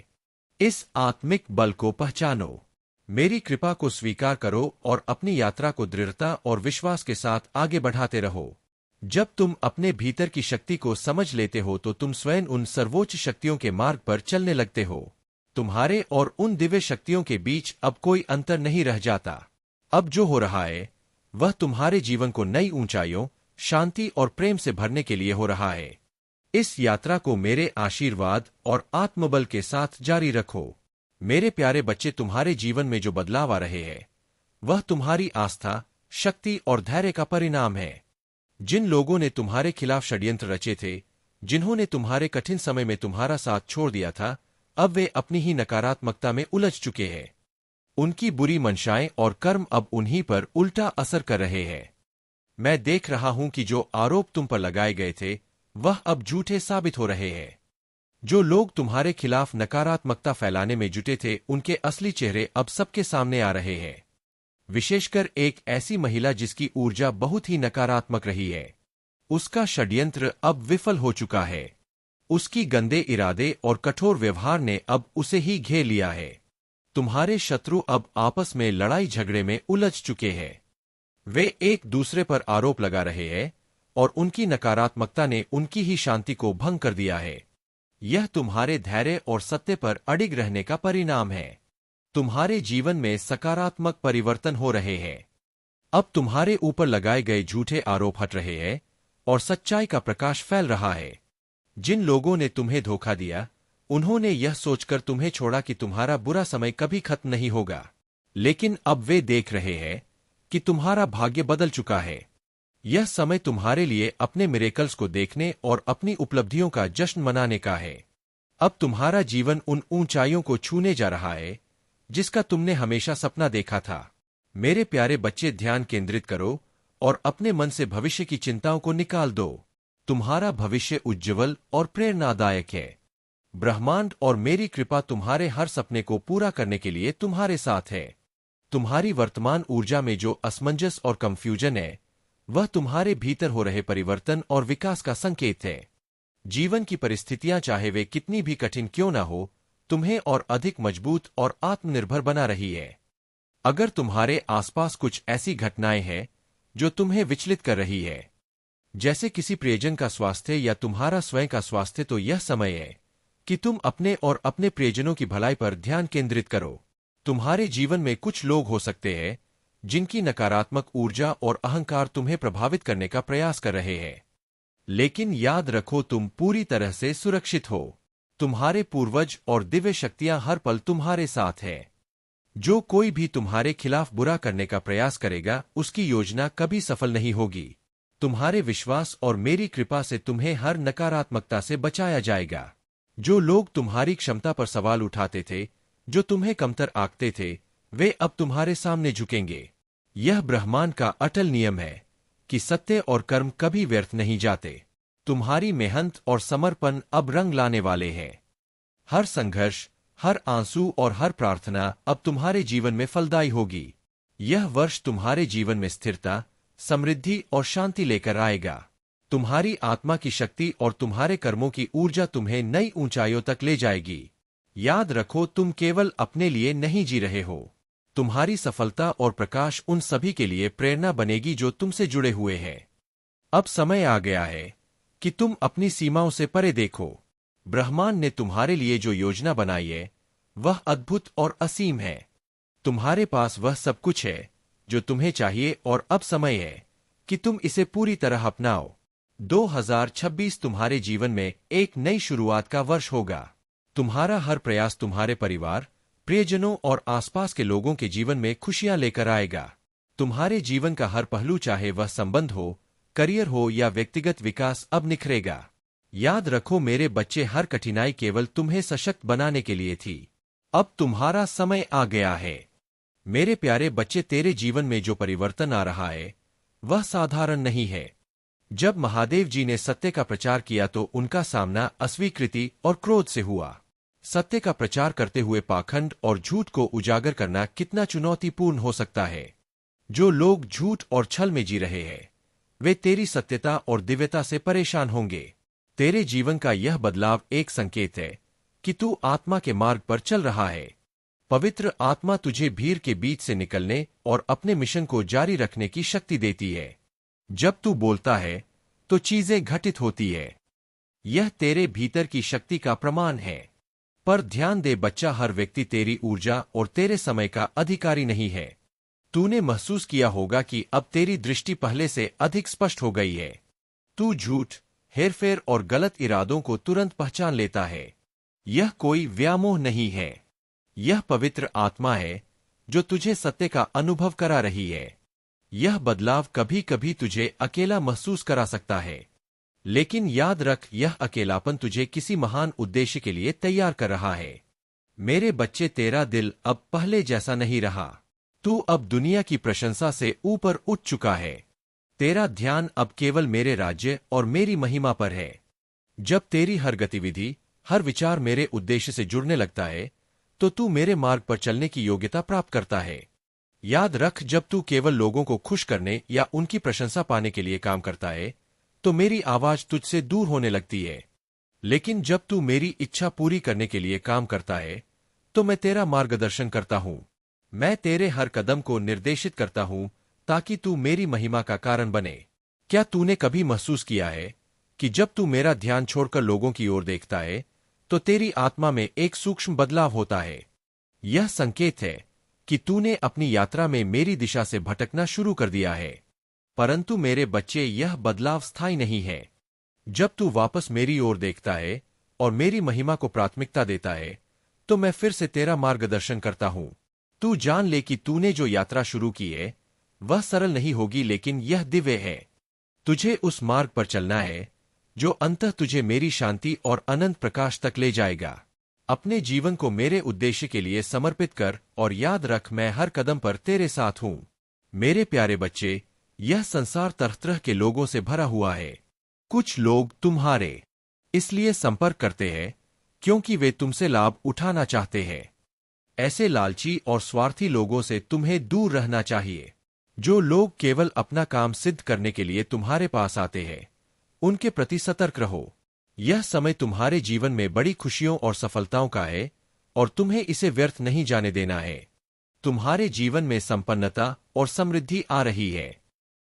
इस आत्मिक बल को पहचानो, मेरी कृपा को स्वीकार करो और अपनी यात्रा को दृढ़ता और विश्वास के साथ आगे बढ़ाते रहो। जब तुम अपने भीतर की शक्ति को समझ लेते हो तो तुम स्वयं उन सर्वोच्च शक्तियों के मार्ग पर चलने लगते हो। तुम्हारे और उन दिव्य शक्तियों के बीच अब कोई अंतर नहीं रह जाता। अब जो हो रहा है वह तुम्हारे जीवन को नई ऊंचाइयों, शांति और प्रेम से भरने के लिए हो रहा है। इस यात्रा को मेरे आशीर्वाद और आत्मबल के साथ जारी रखो। मेरे प्यारे बच्चे, तुम्हारे जीवन में जो बदलाव आ रहे हैं वह तुम्हारी आस्था, शक्ति और धैर्य का परिणाम है। जिन लोगों ने तुम्हारे खिलाफ षड्यंत्र रचे थे, जिन्होंने तुम्हारे कठिन समय में तुम्हारा साथ छोड़ दिया था, अब वे अपनी ही नकारात्मकता में उलझ चुके हैं। उनकी बुरी मंशाएं और कर्म अब उन्हीं पर उल्टा असर कर रहे हैं। मैं देख रहा हूं कि जो आरोप तुम पर लगाए गए थे वह अब झूठे साबित हो रहे हैं। जो लोग तुम्हारे खिलाफ नकारात्मकता फैलाने में जुटे थे, उनके असली चेहरे अब सबके सामने आ रहे हैं। विशेषकर एक ऐसी महिला जिसकी ऊर्जा बहुत ही नकारात्मक रही है। उसका षड्यंत्र अब विफल हो चुका है। उसकी गंदे इरादे और कठोर व्यवहार ने अब उसे ही घेर लिया है। तुम्हारे शत्रु अब आपस में लड़ाई झगड़े में उलझ चुके हैं। वे एक दूसरे पर आरोप लगा रहे हैं और उनकी नकारात्मकता ने उनकी ही शांति को भंग कर दिया है। यह तुम्हारे धैर्य और सत्य पर अडिग रहने का परिणाम है। तुम्हारे जीवन में सकारात्मक परिवर्तन हो रहे हैं। अब तुम्हारे ऊपर लगाए गए झूठे आरोप हट रहे हैं और सच्चाई का प्रकाश फैल रहा है। जिन लोगों ने तुम्हें धोखा दिया, उन्होंने यह सोचकर तुम्हें छोड़ा कि तुम्हारा बुरा समय कभी खत्म नहीं होगा, लेकिन अब वे देख रहे हैं कि तुम्हारा भाग्य बदल चुका है। यह समय तुम्हारे लिए अपने मिरेकल्स को देखने और अपनी उपलब्धियों का जश्न मनाने का है। अब तुम्हारा जीवन उन ऊंचाइयों को छूने जा रहा है जिसका तुमने हमेशा सपना देखा था। मेरे प्यारे बच्चे, ध्यान केंद्रित करो और अपने मन से भविष्य की चिंताओं को निकाल दो। तुम्हारा भविष्य उज्ज्वल और प्रेरणादायक है। ब्रह्मांड और मेरी कृपा तुम्हारे हर सपने को पूरा करने के लिए तुम्हारे साथ है। तुम्हारी वर्तमान ऊर्जा में जो असमंजस और कंफ्यूजन है, वह तुम्हारे भीतर हो रहे परिवर्तन और विकास का संकेत है। जीवन की परिस्थितियां चाहे वे कितनी भी कठिन क्यों ना हो, तुम्हें और अधिक मजबूत और आत्मनिर्भर बना रही है। अगर तुम्हारे आसपास कुछ ऐसी घटनाएं हैं जो तुम्हें विचलित कर रही है, जैसे किसी प्रियजन का स्वास्थ्य या तुम्हारा स्वयं का स्वास्थ्य, तो यह समय है कि तुम अपने और अपने प्रियजनों की भलाई पर ध्यान केंद्रित करो। तुम्हारे जीवन में कुछ लोग हो सकते हैं जिनकी नकारात्मक ऊर्जा और अहंकार तुम्हें प्रभावित करने का प्रयास कर रहे हैं, लेकिन याद रखो, तुम पूरी तरह से सुरक्षित हो। तुम्हारे पूर्वज और दिव्य शक्तियां हर पल तुम्हारे साथ है। जो कोई भी तुम्हारे खिलाफ बुरा करने का प्रयास करेगा, उसकी योजना कभी सफल नहीं होगी। तुम्हारे विश्वास और मेरी कृपा से तुम्हें हर नकारात्मकता से बचाया जाएगा। जो लोग तुम्हारी क्षमता पर सवाल उठाते थे, जो तुम्हें कमतर आंकते थे, वे अब तुम्हारे सामने झुकेंगे। यह ब्रह्मांड का अटल नियम है कि सत्य और कर्म कभी व्यर्थ नहीं जाते। तुम्हारी मेहनत और समर्पण अब रंग लाने वाले हैं। हर संघर्ष, हर आंसू और हर प्रार्थना अब तुम्हारे जीवन में फलदायी होगी। यह वर्ष तुम्हारे जीवन में स्थिरता, समृद्धि और शांति लेकर आएगा। तुम्हारी आत्मा की शक्ति और तुम्हारे कर्मों की ऊर्जा तुम्हें नई ऊंचाइयों तक ले जाएगी। याद रखो, तुम केवल अपने लिए नहीं जी रहे हो। तुम्हारी सफलता और प्रकाश उन सभी के लिए प्रेरणा बनेगी जो तुमसे जुड़े हुए हैं। अब समय आ गया है कि तुम अपनी सीमाओं से परे देखो। ब्रह्मांड ने तुम्हारे लिए जो योजना बनाई है वह अद्भुत और असीम है। तुम्हारे पास वह सब कुछ है जो तुम्हें चाहिए और अब समय है कि तुम इसे पूरी तरह अपनाओ। 2026 तुम्हारे जीवन में एक नई शुरुआत का वर्ष होगा। तुम्हारा हर प्रयास तुम्हारे परिवार, प्रियजनों और आसपास के लोगों के जीवन में खुशियां लेकर आएगा। तुम्हारे जीवन का हर पहलू, चाहे वह संबंध हो, करियर हो या व्यक्तिगत विकास, अब निखरेगा। याद रखो मेरे बच्चे, हर कठिनाई केवल तुम्हें सशक्त बनाने के लिए थी। अब तुम्हारा समय आ गया है। मेरे प्यारे बच्चे, तेरे जीवन में जो परिवर्तन आ रहा है वह साधारण नहीं है। जब महादेव जी ने सत्य का प्रचार किया तो उनका सामना अस्वीकृति और क्रोध से हुआ। सत्य का प्रचार करते हुए पाखंड और झूठ को उजागर करना कितना चुनौतीपूर्ण हो सकता है। जो लोग झूठ और छल में जी रहे हैं, वे तेरी सत्यता और दिव्यता से परेशान होंगे। तेरे जीवन का यह बदलाव एक संकेत है कि तू आत्मा के मार्ग पर चल रहा है। पवित्र आत्मा तुझे भीड़ के बीच से निकलने और अपने मिशन को जारी रखने की शक्ति देती है। जब तू बोलता है तो चीजें घटित होती है। यह तेरे भीतर की शक्ति का प्रमाण है। पर ध्यान दे बच्चा, हर व्यक्ति तेरी ऊर्जा और तेरे समय का अधिकारी नहीं है। तूने महसूस किया होगा कि अब तेरी दृष्टि पहले से अधिक स्पष्ट हो गई है। तू झूठ, हेरफेर और गलत इरादों को तुरंत पहचान लेता है। यह कोई व्यामोह नहीं है। यह पवित्र आत्मा है जो तुझे सत्य का अनुभव करा रही है। यह बदलाव कभी कभी तुझे अकेला महसूस करा सकता है, लेकिन याद रख, यह अकेलापन तुझे किसी महान उद्देश्य के लिए तैयार कर रहा है। मेरे बच्चे, तेरा दिल अब पहले जैसा नहीं रहा। तू अब दुनिया की प्रशंसा से ऊपर उठ चुका है। तेरा ध्यान अब केवल मेरे राज्य और मेरी महिमा पर है। जब तेरी हर गतिविधि, हर विचार मेरे उद्देश्य से जुड़ने लगता है, तो तू मेरे मार्ग पर चलने की योग्यता प्राप्त करता है। याद रख, जब तू केवल लोगों को खुश करने या उनकी प्रशंसा पाने के लिए काम करता है, तो मेरी आवाज तुझसे दूर होने लगती है। लेकिन जब तू मेरी इच्छा पूरी करने के लिए काम करता है, तो मैं तेरा मार्गदर्शन करता हूँ। मैं तेरे हर कदम को निर्देशित करता हूँ ताकि तू मेरी महिमा का कारण बने। क्या तूने कभी महसूस किया है कि जब तू मेरा ध्यान छोड़कर लोगों की ओर देखता है, तो तेरी आत्मा में एक सूक्ष्म बदलाव होता है? यह संकेत है कि तूने अपनी यात्रा में मेरी दिशा से भटकना शुरू कर दिया है। परंतु मेरे बच्चे, यह बदलाव स्थायी नहीं है। जब तू वापस मेरी ओर देखता है और मेरी महिमा को प्राथमिकता देता है, तो मैं फिर से तेरा मार्गदर्शन करता हूँ। तू जान ले कि तूने जो यात्रा शुरू की है, वह सरल नहीं होगी, लेकिन यह दिव्य है। तुझे उस मार्ग पर चलना है जो अंततः तुझे मेरी शांति और अनंत प्रकाश तक ले जाएगा। अपने जीवन को मेरे उद्देश्य के लिए समर्पित कर और याद रख, मैं हर कदम पर तेरे साथ हूँ। मेरे प्यारे बच्चे, यह संसार तरह तरह के लोगों से भरा हुआ है। कुछ लोग तुम्हारे इसलिए संपर्क करते हैं क्योंकि वे तुमसे लाभ उठाना चाहते हैं। ऐसे लालची और स्वार्थी लोगों से तुम्हें दूर रहना चाहिए। जो लोग केवल अपना काम सिद्ध करने के लिए तुम्हारे पास आते हैं, उनके प्रति सतर्क रहो। यह समय तुम्हारे जीवन में बड़ी खुशियों और सफलताओं का है और तुम्हें इसे व्यर्थ नहीं जाने देना है। तुम्हारे जीवन में संपन्नता और समृद्धि आ रही है।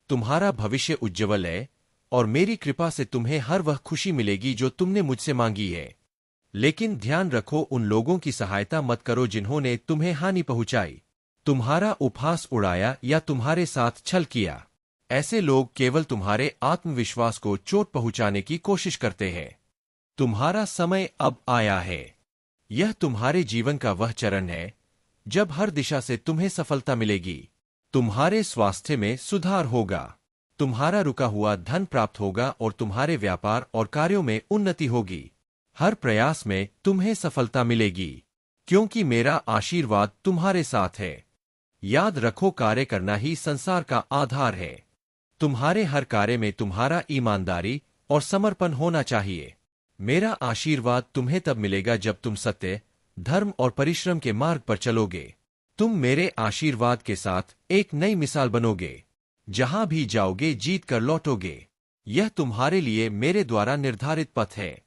तुम्हारा भविष्य उज्ज्वल है और मेरी कृपा से तुम्हें हर वह खुशी मिलेगी जो तुमने मुझसे मांगी है। लेकिन ध्यान रखो, उन लोगों की सहायता मत करो जिन्होंने तुम्हें हानि पहुंचाई, तुम्हारा उपहास उड़ाया या तुम्हारे साथ छल किया। ऐसे लोग केवल तुम्हारे आत्मविश्वास को चोट पहुंचाने की कोशिश करते हैं। तुम्हारा समय अब आया है। यह तुम्हारे जीवन का वह चरण है जब हर दिशा से तुम्हें सफलता मिलेगी। तुम्हारे स्वास्थ्य में सुधार होगा, तुम्हारा रुका हुआ धन प्राप्त होगा और तुम्हारे व्यापार और कार्यों में उन्नति होगी। हर प्रयास में तुम्हें सफलता मिलेगी, क्योंकि मेरा आशीर्वाद तुम्हारे साथ है। याद रखो, कार्य करना ही संसार का आधार है। तुम्हारे हर कार्य में तुम्हारा ईमानदारी और समर्पण होना चाहिए। मेरा आशीर्वाद तुम्हें तब मिलेगा जब तुम सत्य, धर्म और परिश्रम के मार्ग पर चलोगे। तुम मेरे आशीर्वाद के साथ एक नई मिसाल बनोगे। जहां भी जाओगे जीत कर लौटोगे। यह तुम्हारे लिए मेरे द्वारा निर्धारित पथ है।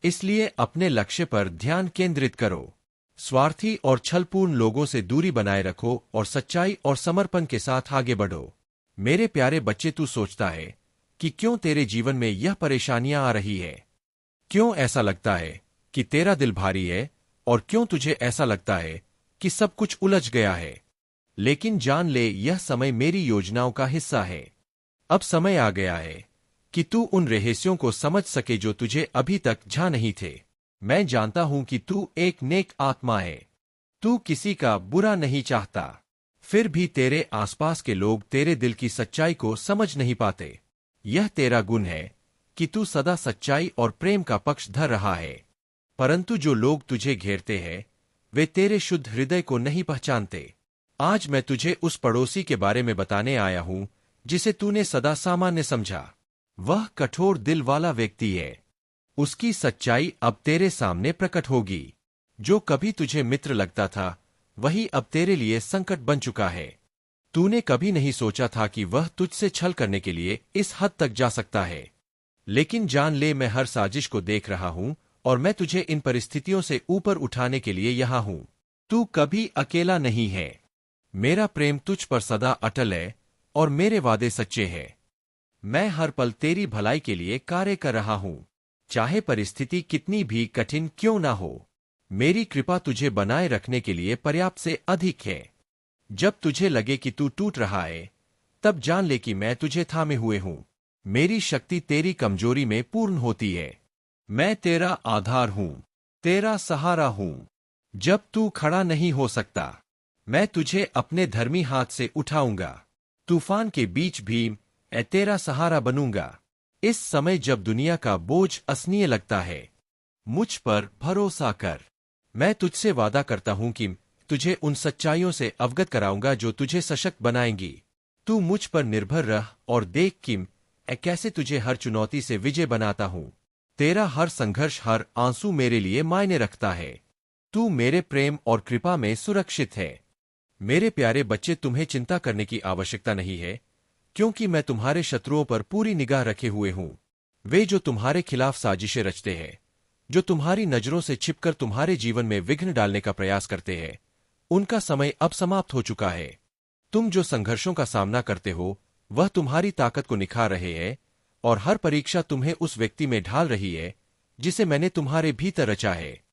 इसलिए अपने लक्ष्य पर ध्यान केंद्रित करो। स्वार्थी और छलपूर्ण लोगों से दूरी बनाए रखो और सच्चाई और समर्पण के साथ आगे बढ़ो। मेरे प्यारे बच्चे, तू सोचता है कि क्यों तेरे जीवन में यह परेशानियां आ रही है? क्यों ऐसा लगता है कि तेरा दिल भारी है और क्यों तुझे ऐसा लगता है कि सब कुछ उलझ गया है? लेकिन जान ले, यह समय मेरी योजनाओं का हिस्सा है। अब समय आ गया है कि तू उन रहस्यों को समझ सके जो तुझे अभी तक झा नहीं थे। मैं जानता हूं कि तू एक नेक आत्मा है। तू किसी का बुरा नहीं चाहता। फिर भी तेरे आसपास के लोग तेरे दिल की सच्चाई को समझ नहीं पाते। यह तेरा गुण है कि तू सदा सच्चाई और प्रेम का पक्ष धर रहा है। परंतु जो लोग तुझे घेरते हैं, वे तेरे शुद्ध हृदय को नहीं पहचानते। आज मैं तुझे उस पड़ोसी के बारे में बताने आया हूं जिसे तूने सदा सामान्य समझा। वह कठोर दिल वाला व्यक्ति है। उसकी सच्चाई अब तेरे सामने प्रकट होगी। जो कभी तुझे मित्र लगता था, वही अब तेरे लिए संकट बन चुका है। तूने कभी नहीं सोचा था कि वह तुझसे छल करने के लिए इस हद तक जा सकता है। लेकिन जान ले, मैं हर साजिश को देख रहा हूं और मैं तुझे इन परिस्थितियों से ऊपर उठाने के लिए यहां हूं। तू कभी अकेला नहीं है। मेरा प्रेम तुझ पर सदा अटल है और मेरे वादे सच्चे हैं। मैं हर पल तेरी भलाई के लिए कार्य कर रहा हूं, चाहे परिस्थिति कितनी भी कठिन क्यों ना हो। मेरी कृपा तुझे बनाए रखने के लिए पर्याप्त से अधिक है। जब तुझे लगे कि तू टूट रहा है, तब जान ले कि मैं तुझे थामे हुए हूं। मेरी शक्ति तेरी कमजोरी में पूर्ण होती है। मैं तेरा आधार हूं, तेरा सहारा हूं। जब तू खड़ा नहीं हो सकता, मैं तुझे अपने धर्मी हाथ से उठाऊंगा। तूफान के बीच भी मैं तेरा सहारा बनूंगा। इस समय जब दुनिया का बोझ असनीय लगता है, मुझ पर भरोसा कर। मैं तुझसे वादा करता हूं कि तुझे उन सच्चाइयों से अवगत कराऊंगा जो तुझे सशक्त बनाएंगी। तू मुझ पर निर्भर रह और देख कि मैं कैसे तुझे हर चुनौती से विजय बनाता हूं। तेरा हर संघर्ष, हर आंसू मेरे लिए मायने रखता है। तू मेरे प्रेम और कृपा में सुरक्षित है। मेरे प्यारे बच्चे, तुम्हें चिंता करने की आवश्यकता नहीं है, क्योंकि मैं तुम्हारे शत्रुओं पर पूरी निगाह रखे हुए हूं। वे जो तुम्हारे खिलाफ साजिशें रचते हैं, जो तुम्हारी नजरों से छिपकर तुम्हारे जीवन में विघ्न डालने का प्रयास करते हैं, उनका समय अब समाप्त हो चुका है। तुम जो संघर्षों का सामना करते हो, वह तुम्हारी ताकत को निखार रहे हैं, और हर परीक्षा तुम्हें उस व्यक्ति में ढाल रही है जिसे मैंने तुम्हारे भीतर रचा है।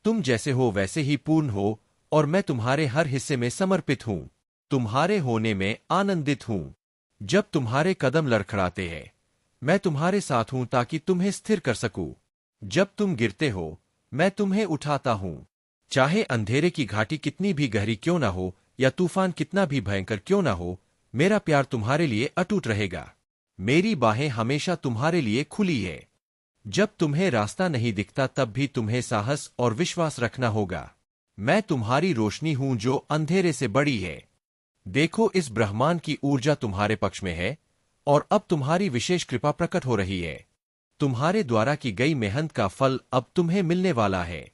तुम जैसे हो वैसे ही पूर्ण हो, और मैं तुम्हारे हर हिस्से में समर्पित हूं। तुम्हारे होने में आनंदित हूं। जब तुम्हारे कदम लड़खड़ाते हैं, मैं तुम्हारे साथ हूं ताकि तुम्हें स्थिर कर सकूं। जब तुम गिरते हो, मैं तुम्हें उठाता हूं। चाहे अंधेरे की घाटी कितनी भी गहरी क्यों ना हो, या तूफान कितना भी भयंकर क्यों ना हो, मेरा प्यार तुम्हारे लिए अटूट रहेगा। मेरी बाहें हमेशा तुम्हारे लिए खुली है। जब तुम्हें रास्ता नहीं दिखता, तब भी तुम्हें साहस और विश्वास रखना होगा। मैं तुम्हारी रोशनी हूं जो अंधेरे से बड़ी है। देखो, इस ब्रह्मांड की ऊर्जा तुम्हारे पक्ष में है, और अब तुम्हारी विशेष कृपा प्रकट हो रही है। तुम्हारे द्वारा की गई मेहनत का फल अब तुम्हें मिलने वाला है।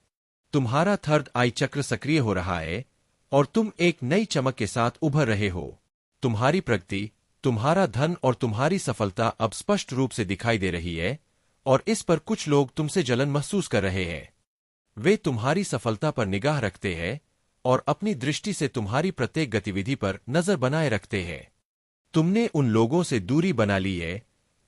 तुम्हारा थर्ड आई चक्र सक्रिय हो रहा है, और तुम एक नई चमक के साथ उभर रहे हो। तुम्हारी प्रगति, तुम्हारा धन और तुम्हारी सफलता अब स्पष्ट रूप से दिखाई दे रही है, और इस पर कुछ लोग तुमसे जलन महसूस कर रहे हैं। वे तुम्हारी सफलता पर निगाह रखते हैं और अपनी दृष्टि से तुम्हारी प्रत्येक गतिविधि पर नजर बनाए रखते हैं। तुमने उन लोगों से दूरी बना ली है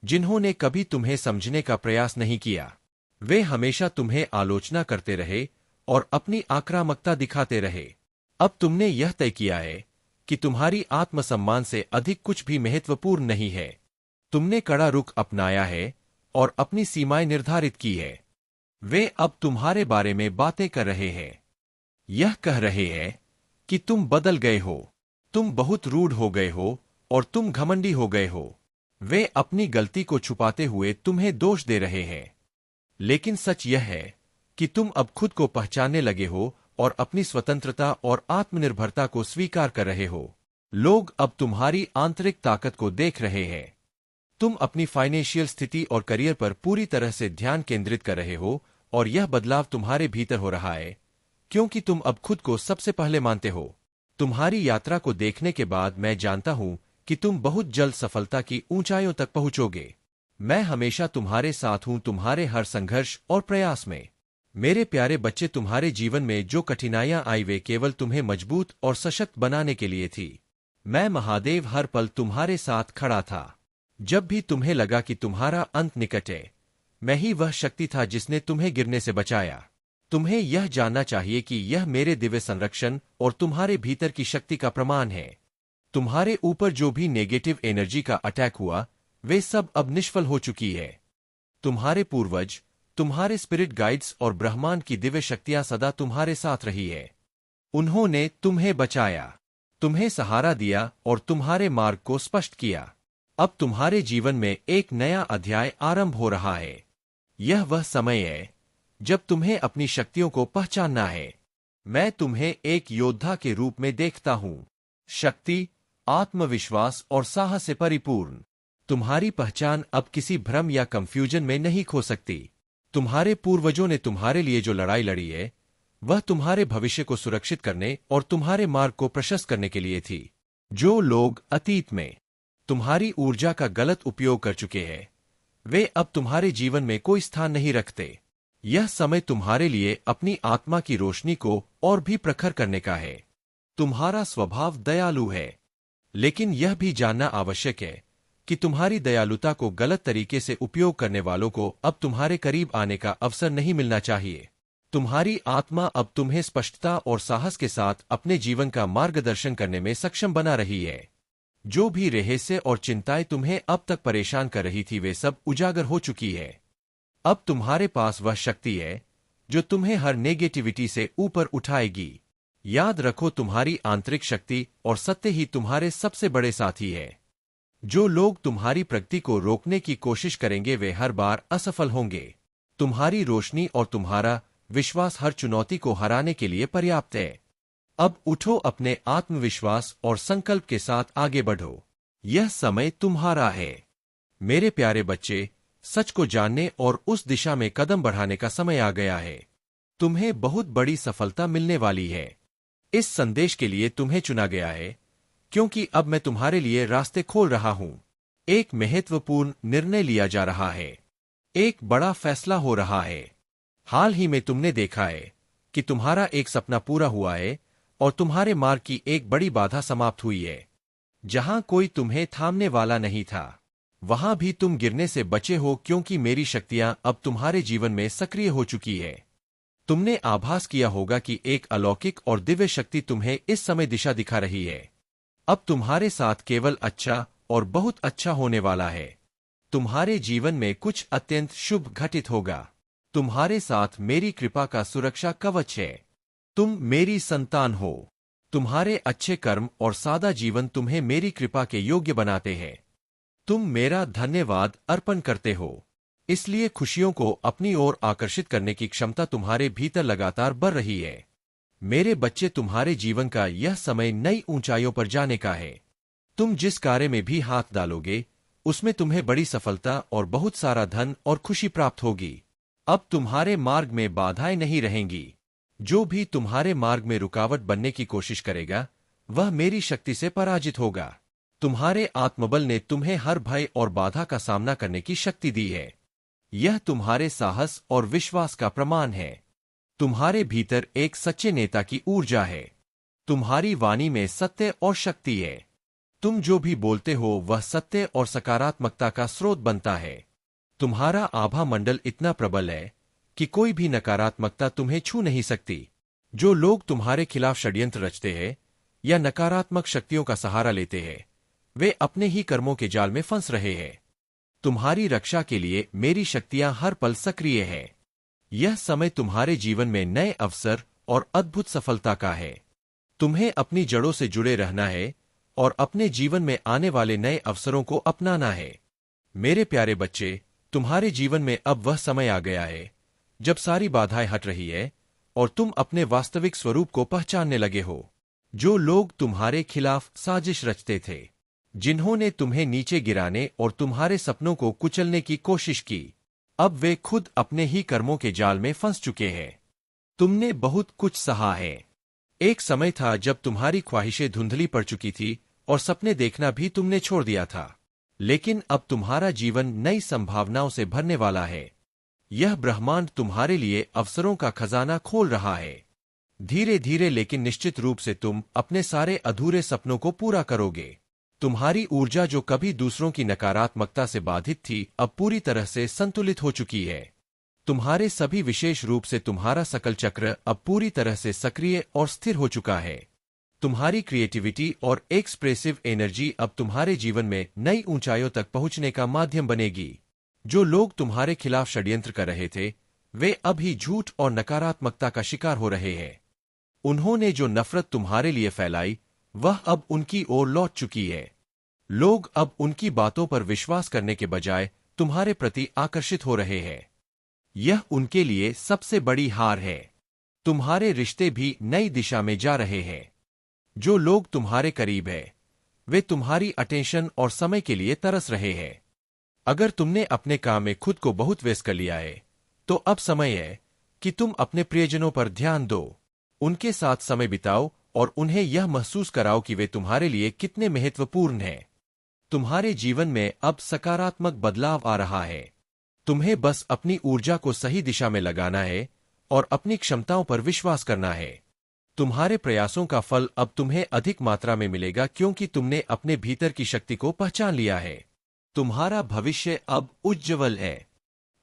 जिन्होंने कभी तुम्हें समझने का प्रयास नहीं किया। वे हमेशा तुम्हें आलोचना करते रहे और अपनी आक्रामकता दिखाते रहे। अब तुमने यह तय किया है कि तुम्हारी आत्मसम्मान से अधिक कुछ भी महत्वपूर्ण नहीं है। तुमने कड़ा रुख अपनाया है और अपनी सीमाएं निर्धारित की है। वे अब तुम्हारे बारे में बातें कर रहे हैं। यह कह रहे हैं कि तुम बदल गए हो, तुम बहुत रूढ़ हो गए हो और तुम घमंडी हो गए हो। वे अपनी गलती को छुपाते हुए तुम्हें दोष दे रहे हैं। लेकिन सच यह है कि तुम अब खुद को पहचानने लगे हो और अपनी स्वतंत्रता और आत्मनिर्भरता को स्वीकार कर रहे हो। लोग अब तुम्हारी आंतरिक ताकत को देख रहे हैं। तुम अपनी फाइनेंशियल स्थिति और करियर पर पूरी तरह से ध्यान केंद्रित कर रहे हो, और यह बदलाव तुम्हारे भीतर हो रहा है क्योंकि तुम अब खुद को सबसे पहले मानते हो। तुम्हारी यात्रा को देखने के बाद मैं जानता हूं कि तुम बहुत जल्द सफलता की ऊंचाइयों तक पहुंचोगे। मैं हमेशा तुम्हारे साथ हूं, तुम्हारे हर संघर्ष और प्रयास में। मेरे प्यारे बच्चे, तुम्हारे जीवन में जो कठिनाइयां आई वे केवल तुम्हें मजबूत और सशक्त बनाने के लिए थी। मैं महादेव हर पल तुम्हारे साथ खड़ा था। जब भी तुम्हें लगा कि तुम्हारा अंत निकट है, मैं ही वह शक्ति था जिसने तुम्हें गिरने से बचाया। तुम्हें यह जानना चाहिए कि यह मेरे दिव्य संरक्षण और तुम्हारे भीतर की शक्ति का प्रमाण है। तुम्हारे ऊपर जो भी नेगेटिव एनर्जी का अटैक हुआ, वे सब अब निष्फल हो चुकी है। तुम्हारे पूर्वज, तुम्हारे स्पिरिट गाइड्स और ब्रह्मांड की दिव्य शक्तियां सदा तुम्हारे साथ रही है। उन्होंने तुम्हें बचाया, तुम्हें सहारा दिया और तुम्हारे मार्ग को स्पष्ट किया। अब तुम्हारे जीवन में एक नया अध्याय आरंभ हो रहा है। यह वह समय है जब तुम्हें अपनी शक्तियों को पहचानना है। मैं तुम्हें एक योद्धा के रूप में देखता हूं, शक्ति, आत्मविश्वास और साहस से परिपूर्ण। तुम्हारी पहचान अब किसी भ्रम या कंफ्यूजन में नहीं खो सकती। तुम्हारे पूर्वजों ने तुम्हारे लिए जो लड़ाई लड़ी है, वह तुम्हारे भविष्य को सुरक्षित करने और तुम्हारे मार्ग को प्रशस्त करने के लिए थी। जो लोग अतीत में तुम्हारी ऊर्जा का गलत उपयोग कर चुके हैं, वे अब तुम्हारे जीवन में कोई स्थान नहीं रखते। यह समय तुम्हारे लिए अपनी आत्मा की रोशनी को और भी प्रखर करने का है। तुम्हारा स्वभाव दयालु है, लेकिन यह भी जानना आवश्यक है कि तुम्हारी दयालुता को गलत तरीके से उपयोग करने वालों को अब तुम्हारे करीब आने का अवसर नहीं मिलना चाहिए। तुम्हारी आत्मा अब तुम्हें स्पष्टता और साहस के साथ अपने जीवन का मार्गदर्शन करने में सक्षम बना रही है। जो भी रहस्य और चिंताएं तुम्हें अब तक परेशान कर रही थी वे सब उजागर हो चुकी है। अब तुम्हारे पास वह शक्ति है जो तुम्हें हर नेगेटिविटी से ऊपर उठाएगी। याद रखो, तुम्हारी आंतरिक शक्ति और सत्य ही तुम्हारे सबसे बड़े साथी है। जो लोग तुम्हारी प्रगति को रोकने की कोशिश करेंगे वे हर बार असफल होंगे। तुम्हारी रोशनी और तुम्हारा विश्वास हर चुनौती को हराने के लिए पर्याप्त है। अब उठो, अपने आत्मविश्वास और संकल्प के साथ आगे बढ़ो। यह समय तुम्हारा है। मेरे प्यारे बच्चे, सच को जानने और उस दिशा में कदम बढ़ाने का समय आ गया है। तुम्हें बहुत बड़ी सफलता मिलने वाली है। इस संदेश के लिए तुम्हें चुना गया है क्योंकि अब मैं तुम्हारे लिए रास्ते खोल रहा हूं। एक महत्वपूर्ण निर्णय लिया जा रहा है। एक बड़ा फैसला हो रहा है। हाल ही में तुमने देखा है कि तुम्हारा एक सपना पूरा हुआ है और तुम्हारे मार्ग की एक बड़ी बाधा समाप्त हुई है। जहां कोई तुम्हें थामने वाला नहीं था, वहां भी तुम गिरने से बचे हो क्योंकि मेरी शक्तियां अब तुम्हारे जीवन में सक्रिय हो चुकी है। तुमने आभास किया होगा कि एक अलौकिक और दिव्य शक्ति तुम्हें इस समय दिशा दिखा रही है। अब तुम्हारे साथ केवल अच्छा और बहुत अच्छा होने वाला है। तुम्हारे जीवन में कुछ अत्यंत शुभ घटित होगा। तुम्हारे साथ मेरी कृपा का सुरक्षा कवच है। तुम मेरी संतान हो। तुम्हारे अच्छे कर्म और सादा जीवन तुम्हें मेरी कृपा के योग्य बनाते हैं। तुम मेरा धन्यवाद अर्पण करते हो। इसलिए खुशियों को अपनी ओर आकर्षित करने की क्षमता तुम्हारे भीतर लगातार बढ़ रही है। मेरे बच्चे, तुम्हारे जीवन का यह समय नई ऊंचाइयों पर जाने का है। तुम जिस कार्य में भी हाथ डालोगे उसमें तुम्हें बड़ी सफलता और बहुत सारा धन और खुशी प्राप्त होगी। अब तुम्हारे मार्ग में बाधाएं नहीं रहेंगी। जो भी तुम्हारे मार्ग में रुकावट बनने की कोशिश करेगा वह मेरी शक्ति से पराजित होगा। तुम्हारे आत्मबल ने तुम्हें हर भय और बाधा का सामना करने की शक्ति दी है। यह तुम्हारे साहस और विश्वास का प्रमाण है। तुम्हारे भीतर एक सच्चे नेता की ऊर्जा है। तुम्हारी वाणी में सत्य और शक्ति है। तुम जो भी बोलते हो वह सत्य और सकारात्मकता का स्रोत बनता है। तुम्हारा आभा मंडल इतना प्रबल है कि कोई भी नकारात्मकता तुम्हें छू नहीं सकती। जो लोग तुम्हारे खिलाफ षड्यंत्र रचते हैं या नकारात्मक शक्तियों का सहारा लेते हैं वे अपने ही कर्मों के जाल में फंस रहे हैं। तुम्हारी रक्षा के लिए मेरी शक्तियां हर पल सक्रिय है। यह समय तुम्हारे जीवन में नए अवसर और अद्भुत सफलता का है। तुम्हें अपनी जड़ों से जुड़े रहना है और अपने जीवन में आने वाले नए अवसरों को अपनाना है। मेरे प्यारे बच्चे, तुम्हारे जीवन में अब वह समय आ गया है जब सारी बाधाएं हट रही है और तुम अपने वास्तविक स्वरूप को पहचानने लगे हो। जो लोग तुम्हारे खिलाफ साजिश रचते थे, जिन्होंने तुम्हें नीचे गिराने और तुम्हारे सपनों को कुचलने की कोशिश की, अब वे खुद अपने ही कर्मों के जाल में फंस चुके हैं। तुमने बहुत कुछ सहा है। एक समय था जब तुम्हारी ख्वाहिशें धुंधली पड़ चुकी थी और सपने देखना भी तुमने छोड़ दिया था। लेकिन अब तुम्हारा जीवन नई संभावनाओं से भरने वाला है। यह ब्रह्मांड तुम्हारे लिए अवसरों का खजाना खोल रहा है। धीरे धीरे लेकिन निश्चित रूप से तुम अपने सारे अधूरे सपनों को पूरा करोगे। तुम्हारी ऊर्जा जो कभी दूसरों की नकारात्मकता से बाधित थी अब पूरी तरह से संतुलित हो चुकी है। तुम्हारे सभी, विशेष रूप से तुम्हारा सकल चक्र अब पूरी तरह से सक्रिय और स्थिर हो चुका है। तुम्हारी क्रिएटिविटी और एक्सप्रेसिव एनर्जी अब तुम्हारे जीवन में नई ऊंचाइयों तक पहुंचने का माध्यम बनेगी। जो लोग तुम्हारे खिलाफ षड्यंत्र कर रहे थे वे अब ही झूठ और नकारात्मकता का शिकार हो रहे हैं। उन्होंने जो नफरत तुम्हारे लिए फैलाई वह अब उनकी ओर लौट चुकी है। लोग अब उनकी बातों पर विश्वास करने के बजाय तुम्हारे प्रति आकर्षित हो रहे हैं। यह उनके लिए सबसे बड़ी हार है। तुम्हारे रिश्ते भी नई दिशा में जा रहे हैं। जो लोग तुम्हारे करीब हैं वे तुम्हारी अटेंशन और समय के लिए तरस रहे हैं। अगर तुमने अपने काम में खुद को बहुत व्यस्त कर लिया है तो अब समय है कि तुम अपने प्रियजनों पर ध्यान दो। उनके साथ समय बिताओ और उन्हें यह महसूस कराओ कि वे तुम्हारे लिए कितने महत्वपूर्ण हैं। तुम्हारे जीवन में अब सकारात्मक बदलाव आ रहा है। तुम्हें बस अपनी ऊर्जा को सही दिशा में लगाना है और अपनी क्षमताओं पर विश्वास करना है। तुम्हारे प्रयासों का फल अब तुम्हें अधिक मात्रा में मिलेगा क्योंकि तुमने अपने भीतर की शक्ति को पहचान लिया है। तुम्हारा भविष्य अब उज्ज्वल है।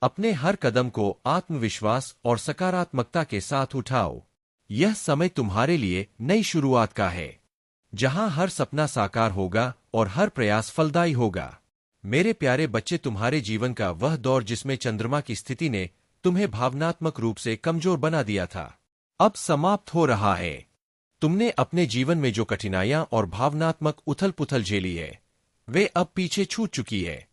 अपने हर कदम को आत्मविश्वास और सकारात्मकता के साथ उठाओ। यह समय तुम्हारे लिए नई शुरुआत का है, जहां हर सपना साकार होगा और हर प्रयास फलदायी होगा। मेरे प्यारे बच्चे, तुम्हारे जीवन का वह दौर जिसमें चंद्रमा की स्थिति ने तुम्हें भावनात्मक रूप से कमजोर बना दिया था, अब समाप्त हो रहा है। तुमने अपने जीवन में जो कठिनाइयां और भावनात्मक उथल-पुथल झेली है, वे अब पीछे छूट चुकी है।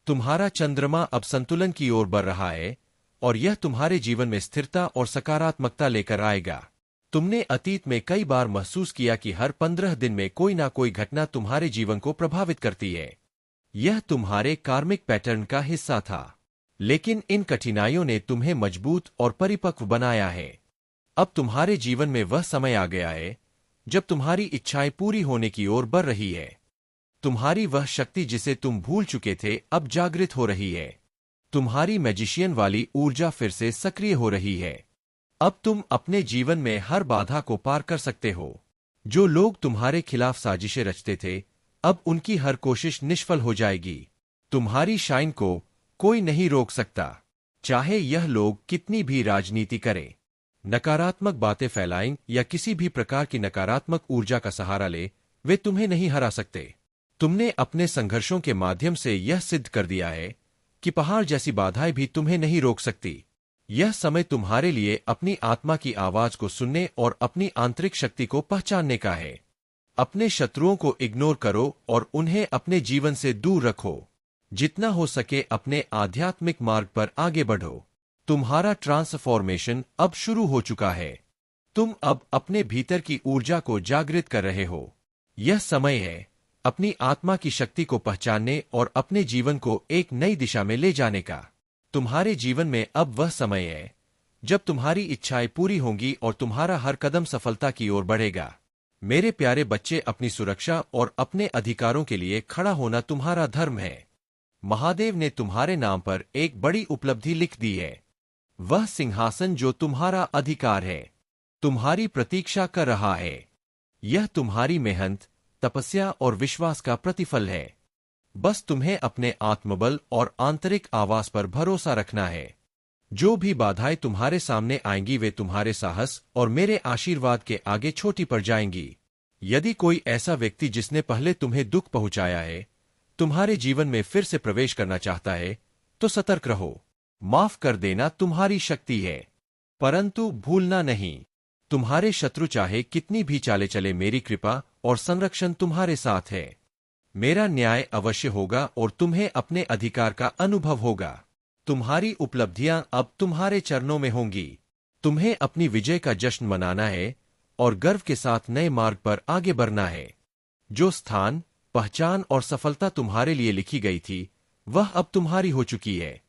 तुम्हारा चंद्रमा अब संतुलन की ओर बढ़ रहा है और यह तुम्हारे जीवन में स्थिरता और सकारात्मकता लेकर आएगा। तुमने अतीत में कई बार महसूस किया कि हर 15 दिन में कोई ना कोई घटना तुम्हारे जीवन को प्रभावित करती है। यह तुम्हारे कार्मिक पैटर्न का हिस्सा था, लेकिन इन कठिनाइयों ने तुम्हें मजबूत और परिपक्व बनाया है। अब तुम्हारे जीवन में वह समय आ गया है जब तुम्हारी इच्छाएं पूरी होने की ओर बढ़ रही है। तुम्हारी वह शक्ति जिसे तुम भूल चुके थे अब जागृत हो रही है। तुम्हारी मैजिशियन वाली ऊर्जा फिर से सक्रिय हो रही है। अब तुम अपने जीवन में हर बाधा को पार कर सकते हो। जो लोग तुम्हारे खिलाफ साजिशें रचते थे, अब उनकी हर कोशिश निष्फल हो जाएगी। तुम्हारी शाइन को कोई नहीं रोक सकता, चाहे यह लोग कितनी भी राजनीति करें, नकारात्मक बातें फैलाएं या किसी भी प्रकार की नकारात्मक ऊर्जा का सहारा ले, वे तुम्हें नहीं हरा सकते। तुमने अपने संघर्षों के माध्यम से यह सिद्ध कर दिया है कि पहाड़ जैसी बाधाएं भी तुम्हें नहीं रोक सकती। यह समय तुम्हारे लिए अपनी आत्मा की आवाज को सुनने और अपनी आंतरिक शक्ति को पहचानने का है। अपने शत्रुओं को इग्नोर करो और उन्हें अपने जीवन से दूर रखो। जितना हो सके अपने आध्यात्मिक मार्ग पर आगे बढ़ो। तुम्हारा ट्रांसफॉर्मेशन अब शुरू हो चुका है। तुम अब अपने भीतर की ऊर्जा को जागृत कर रहे हो। यह समय है अपनी आत्मा की शक्ति को पहचानने और अपने जीवन को एक नई दिशा में ले जाने का। तुम्हारे जीवन में अब वह समय है जब तुम्हारी इच्छाएं पूरी होंगी और तुम्हारा हर कदम सफलता की ओर बढ़ेगा। मेरे प्यारे बच्चे, अपनी सुरक्षा और अपने अधिकारों के लिए खड़ा होना तुम्हारा धर्म है। महादेव ने तुम्हारे नाम पर एक बड़ी उपलब्धि लिख दी है। वह सिंहासन जो तुम्हारा अधिकार है, तुम्हारी प्रतीक्षा कर रहा है। यह तुम्हारी मेहनत, तपस्या और विश्वास का प्रतिफल है। बस तुम्हें अपने आत्मबल और आंतरिक आवाज पर भरोसा रखना है। जो भी बाधाएं तुम्हारे सामने आएंगी वे तुम्हारे साहस और मेरे आशीर्वाद के आगे छोटी पड़ जाएंगी। यदि कोई ऐसा व्यक्ति जिसने पहले तुम्हें दुख पहुंचाया है, तुम्हारे जीवन में फिर से प्रवेश करना चाहता है, तो सतर्क रहो। माफ कर देना तुम्हारी शक्ति है, परंतु भूलना नहीं। तुम्हारे शत्रु चाहे कितनी भी चाले चले, मेरी कृपा और संरक्षण तुम्हारे साथ है। मेरा न्याय अवश्य होगा और तुम्हें अपने अधिकार का अनुभव होगा। तुम्हारी उपलब्धियां अब तुम्हारे चरणों में होंगी। तुम्हें अपनी विजय का जश्न मनाना है और गर्व के साथ नए मार्ग पर आगे बढ़ना है। जो स्थान, पहचान और सफलता तुम्हारे लिए लिखी गई थी, वह अब तुम्हारी हो चुकी है।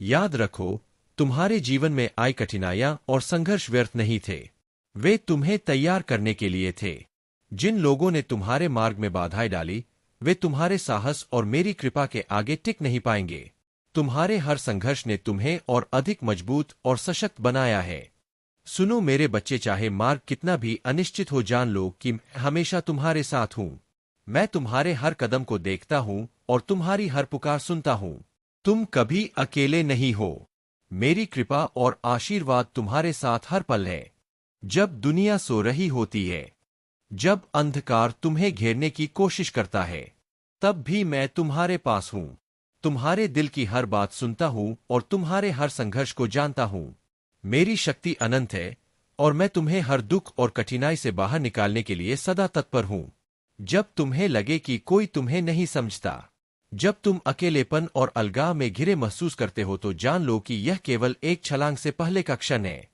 याद रखो, तुम्हारे जीवन में आई कठिनाइयां और संघर्ष व्यर्थ नहीं थे। वे तुम्हें तैयार करने के लिए थे। जिन लोगों ने तुम्हारे मार्ग में बाधाएं डाली, वे तुम्हारे साहस और मेरी कृपा के आगे टिक नहीं पाएंगे। तुम्हारे हर संघर्ष ने तुम्हें और अधिक मजबूत और सशक्त बनाया है। सुनो मेरे बच्चे, चाहे मार्ग कितना भी अनिश्चित हो, जान लो कि मैं हमेशा तुम्हारे साथ हूँ। मैं तुम्हारे हर कदम को देखता हूँ और तुम्हारी हर पुकार सुनता हूँ। तुम कभी अकेले नहीं हो। मेरी कृपा और आशीर्वाद तुम्हारे साथ हर पल है। जब दुनिया सो रही होती है, जब अंधकार तुम्हें घेरने की कोशिश करता है, तब भी मैं तुम्हारे पास हूँ। तुम्हारे दिल की हर बात सुनता हूँ और तुम्हारे हर संघर्ष को जानता हूँ। मेरी शक्ति अनंत है और मैं तुम्हें हर दुख और कठिनाई से बाहर निकालने के लिए सदा तत्पर हूँ। जब तुम्हें लगे कि कोई तुम्हें नहीं समझता, जब तुम अकेलेपन और अलगाव में घिरे महसूस करते हो, तो जान लो कि यह केवल एक छलांग से पहले का क्षण है।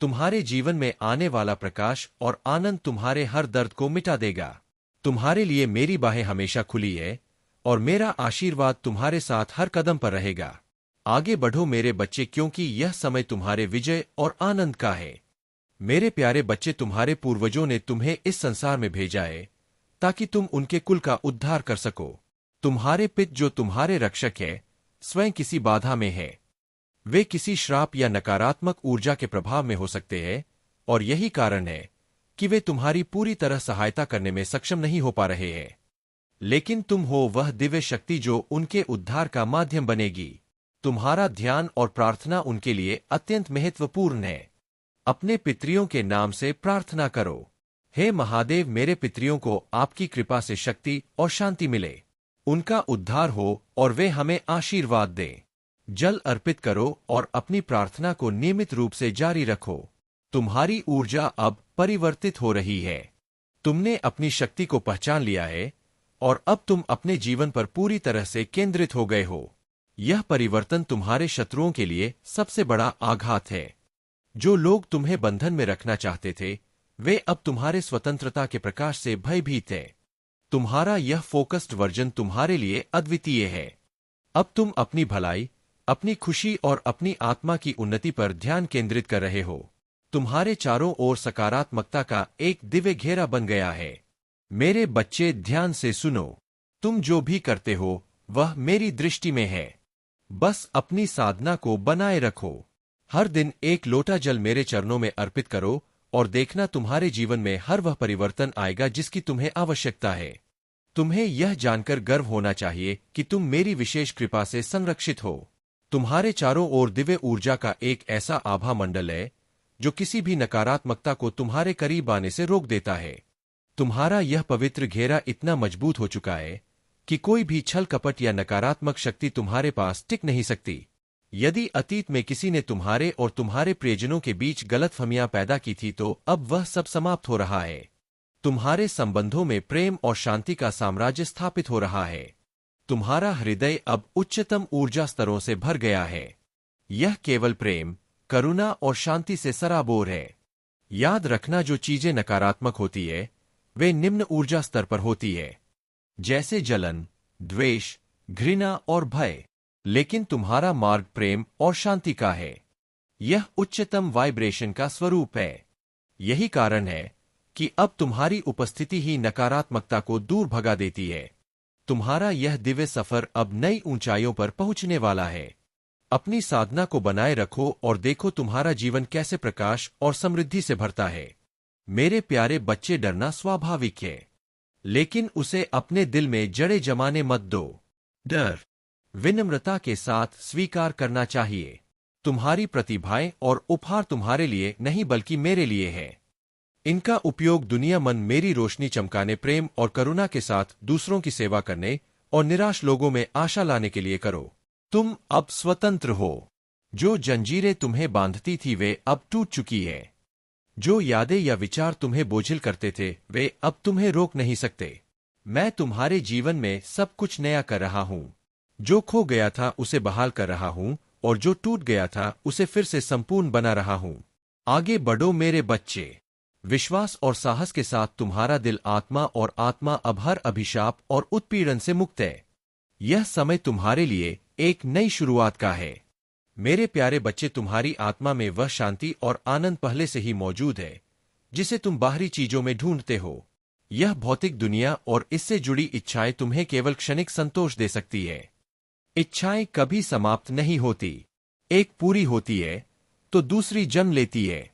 तुम्हारे जीवन में आने वाला प्रकाश और आनंद तुम्हारे हर दर्द को मिटा देगा। तुम्हारे लिए मेरी बाहें हमेशा खुली है और मेरा आशीर्वाद तुम्हारे साथ हर कदम पर रहेगा। आगे बढ़ो मेरे बच्चे, क्योंकि यह समय तुम्हारे विजय और आनंद का है। मेरे प्यारे बच्चे, तुम्हारे पूर्वजों ने तुम्हें इस संसार में भेजा है ताकि तुम उनके कुल का उद्धार कर सको। तुम्हारे पिता जो तुम्हारे रक्षक है, स्वयं किसी बाधा में है। वे किसी श्राप या नकारात्मक ऊर्जा के प्रभाव में हो सकते हैं और यही कारण है कि वे तुम्हारी पूरी तरह सहायता करने में सक्षम नहीं हो पा रहे हैं। लेकिन तुम हो वह दिव्य शक्ति जो उनके उद्धार का माध्यम बनेगी। तुम्हारा ध्यान और प्रार्थना उनके लिए अत्यंत महत्वपूर्ण है। अपने पितरियों के नाम से प्रार्थना करो। हे महादेव, मेरे पितरियों को आपकी कृपा से शक्ति और शांति मिले, उनका उद्धार हो और वे हमें आशीर्वाद दें। जल अर्पित करो और अपनी प्रार्थना को नियमित रूप से जारी रखो। तुम्हारी ऊर्जा अब परिवर्तित हो रही है। तुमने अपनी शक्ति को पहचान लिया है और अब तुम अपने जीवन पर पूरी तरह से केंद्रित हो गए हो। यह परिवर्तन तुम्हारे शत्रुओं के लिए सबसे बड़ा आघात है। जो लोग तुम्हें बंधन में रखना चाहते थे, वे अब तुम्हारे स्वतंत्रता के प्रकाश से भयभीत हैं। तुम्हारा यह फोकस्ड वर्जन तुम्हारे लिए अद्वितीय है। अब तुम अपनी भलाई, अपनी खुशी और अपनी आत्मा की उन्नति पर ध्यान केंद्रित कर रहे हो। तुम्हारे चारों ओर सकारात्मकता का एक दिव्य घेरा बन गया है। मेरे बच्चे, ध्यान से सुनो। तुम जो भी करते हो वह मेरी दृष्टि में है। बस अपनी साधना को बनाए रखो। हर दिन एक लोटा जल मेरे चरणों में अर्पित करो और देखना तुम्हारे जीवन में हर वह परिवर्तन आएगा जिसकी तुम्हें आवश्यकता है। तुम्हें यह जानकर गर्व होना चाहिए कि तुम मेरी विशेष कृपा से संरक्षित हो। तुम्हारे चारों ओर दिव्य ऊर्जा का एक ऐसा आभा मंडल है जो किसी भी नकारात्मकता को तुम्हारे करीब आने से रोक देता है। तुम्हारा यह पवित्र घेरा इतना मजबूत हो चुका है कि कोई भी छल कपट या नकारात्मक शक्ति तुम्हारे पास टिक नहीं सकती। यदि अतीत में किसी ने तुम्हारे और तुम्हारे प्रियजनों के बीच गलतफहमियां पैदा की थी, तो अब वह सब समाप्त हो रहा है। तुम्हारे संबंधों में प्रेम और शांति का साम्राज्य स्थापित हो रहा है। तुम्हारा हृदय अब उच्चतम ऊर्जा स्तरों से भर गया है। यह केवल प्रेम, करुणा और शांति से सराबोर है। याद रखना, जो चीजें नकारात्मक होती है वे निम्न ऊर्जा स्तर पर होती है, जैसे जलन, द्वेष, घृणा और भय। लेकिन तुम्हारा मार्ग प्रेम और शांति का है। यह उच्चतम वाइब्रेशन का स्वरूप है। यही कारण है कि अब तुम्हारी उपस्थिति ही नकारात्मकता को दूर भगा देती है। तुम्हारा यह दिव्य सफर अब नई ऊंचाइयों पर पहुंचने वाला है। अपनी साधना को बनाए रखो और देखो तुम्हारा जीवन कैसे प्रकाश और समृद्धि से भरता है। मेरे प्यारे बच्चे, डरना स्वाभाविक है, लेकिन उसे अपने दिल में जड़े जमाने मत दो। डर विनम्रता के साथ स्वीकार करना चाहिए। तुम्हारी प्रतिभाएं और उपहार तुम्हारे लिए नहीं बल्कि मेरे लिए है। इनका उपयोग दुनिया मन मेरी रोशनी चमकाने, प्रेम और करुणा के साथ दूसरों की सेवा करने और निराश लोगों में आशा लाने के लिए करो। तुम अब स्वतंत्र हो। जो जंजीरें तुम्हें बांधती थी वे अब टूट चुकी है। जो यादें या विचार तुम्हें बोझिल करते थे वे अब तुम्हें रोक नहीं सकते। मैं तुम्हारे जीवन में सब कुछ नया कर रहा हूँ। जो खो गया था उसे बहाल कर रहा हूँ और जो टूट गया था उसे फिर से संपूर्ण बना रहा हूँ। आगे बढ़ो मेरे बच्चे। विश्वास और साहस के साथ तुम्हारा दिल, आत्मा और आत्मा अब हर अभिशाप और उत्पीड़न से मुक्त है। यह समय तुम्हारे लिए एक नई शुरुआत का है। मेरे प्यारे बच्चे, तुम्हारी आत्मा में वह शांति और आनंद पहले से ही मौजूद है जिसे तुम बाहरी चीजों में ढूंढते हो। यह भौतिक दुनिया और इससे जुड़ी इच्छाएं तुम्हें केवल क्षणिक संतोष दे सकती है। इच्छाएं कभी समाप्त नहीं होती। एक पूरी होती है तो दूसरी जन्म लेती है।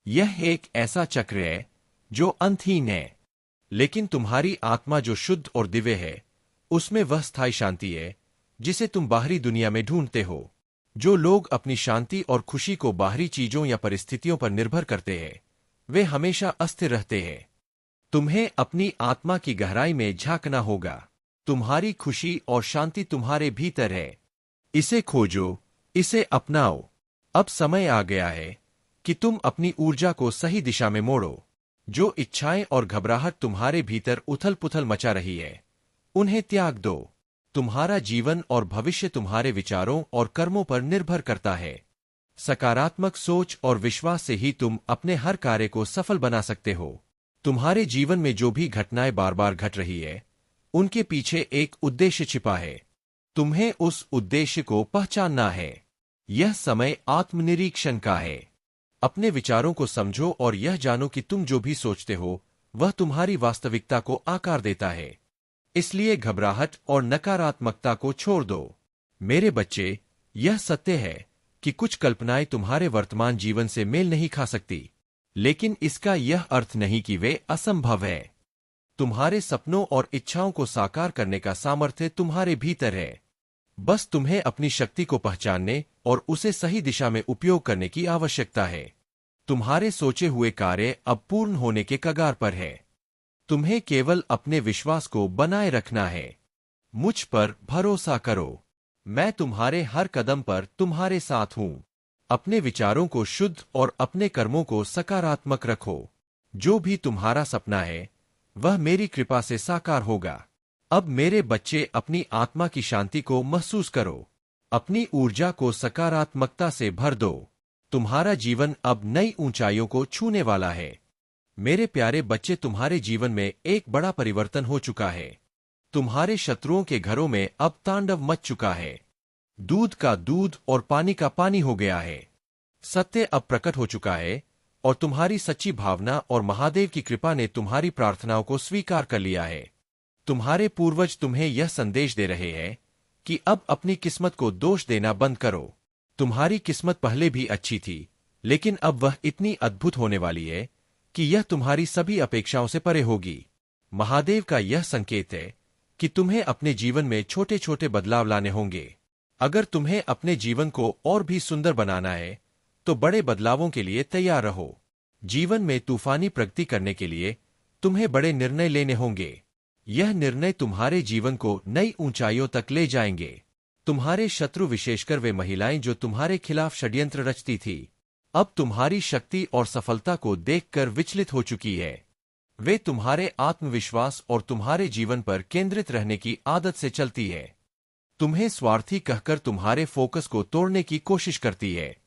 यह एक ऐसा चक्र है जो अंतहीन है। लेकिन तुम्हारी आत्मा जो शुद्ध और दिव्य है, उसमें वह स्थायी शांति है जिसे तुम बाहरी दुनिया में ढूंढते हो। जो लोग अपनी शांति और खुशी को बाहरी चीजों या परिस्थितियों पर निर्भर करते हैं, वे हमेशा अस्थिर रहते हैं। तुम्हें अपनी आत्मा की गहराई में झांकना होगा। तुम्हारी खुशी और शांति तुम्हारे भीतर है। इसे खोजो, इसे अपनाओ। अब समय आ गया है कि तुम अपनी ऊर्जा को सही दिशा में मोड़ो। जो इच्छाएं और घबराहट तुम्हारे भीतर उथल पुथल मचा रही है, उन्हें त्याग दो। तुम्हारा जीवन और भविष्य तुम्हारे विचारों और कर्मों पर निर्भर करता है। सकारात्मक सोच और विश्वास से ही तुम अपने हर कार्य को सफल बना सकते हो। तुम्हारे जीवन में जो भी घटनाएं बार बार घट रही है, उनके पीछे एक उद्देश्य छिपा है। तुम्हें उस उद्देश्य को पहचानना है। यह समय आत्मनिरीक्षण का है। अपने विचारों को समझो और यह जानो कि तुम जो भी सोचते हो वह तुम्हारी वास्तविकता को आकार देता है। इसलिए घबराहट और नकारात्मकता को छोड़ दो। मेरे बच्चे, यह सत्य है कि कुछ कल्पनाएं तुम्हारे वर्तमान जीवन से मेल नहीं खा सकती, लेकिन इसका यह अर्थ नहीं कि वे असंभव है। तुम्हारे सपनों और इच्छाओं को साकार करने का सामर्थ्य तुम्हारे भीतर है। बस तुम्हें अपनी शक्ति को पहचानने और उसे सही दिशा में उपयोग करने की आवश्यकता है। तुम्हारे सोचे हुए कार्य अब पूर्ण होने के कगार पर है। तुम्हें केवल अपने विश्वास को बनाए रखना है। मुझ पर भरोसा करो। मैं तुम्हारे हर कदम पर तुम्हारे साथ हूं। अपने विचारों को शुद्ध और अपने कर्मों को सकारात्मक रखो। जो भी तुम्हारा सपना है वह मेरी कृपा से साकार होगा। अब मेरे बच्चे, अपनी आत्मा की शांति को महसूस करो। अपनी ऊर्जा को सकारात्मकता से भर दो। तुम्हारा जीवन अब नई ऊंचाइयों को छूने वाला है। मेरे प्यारे बच्चे, तुम्हारे जीवन में एक बड़ा परिवर्तन हो चुका है। तुम्हारे शत्रुओं के घरों में अब तांडव मच चुका है। दूध का दूध और पानी का पानी हो गया है। सत्य अब प्रकट हो चुका है और तुम्हारी सच्ची भावना और महादेव की कृपा ने तुम्हारी प्रार्थनाओं को स्वीकार कर लिया है। तुम्हारे पूर्वज तुम्हें यह संदेश दे रहे हैं कि अब अपनी किस्मत को दोष देना बंद करो। तुम्हारी किस्मत पहले भी अच्छी थी, लेकिन अब वह इतनी अद्भुत होने वाली है कि यह तुम्हारी सभी अपेक्षाओं से परे होगी। महादेव का यह संकेत है कि तुम्हें अपने जीवन में छोटे छोटे बदलाव लाने होंगे। अगर तुम्हें अपने जीवन को और भी सुंदर बनाना है तो बड़े बदलावों के लिए तैयार रहो। जीवन में तूफानी प्रगति करने के लिए तुम्हें बड़े निर्णय लेने होंगे। यह निर्णय तुम्हारे जीवन को नई ऊंचाइयों तक ले जाएंगे। तुम्हारे शत्रु, विशेषकर वे महिलाएं जो तुम्हारे खिलाफ षड्यंत्र रचती थी, अब तुम्हारी शक्ति और सफलता को देखकर विचलित हो चुकी है। वे तुम्हारे आत्मविश्वास और तुम्हारे जीवन पर केंद्रित रहने की आदत से चलती है। तुम्हें स्वार्थी कहकर तुम्हारे फोकस को तोड़ने की कोशिश करती है,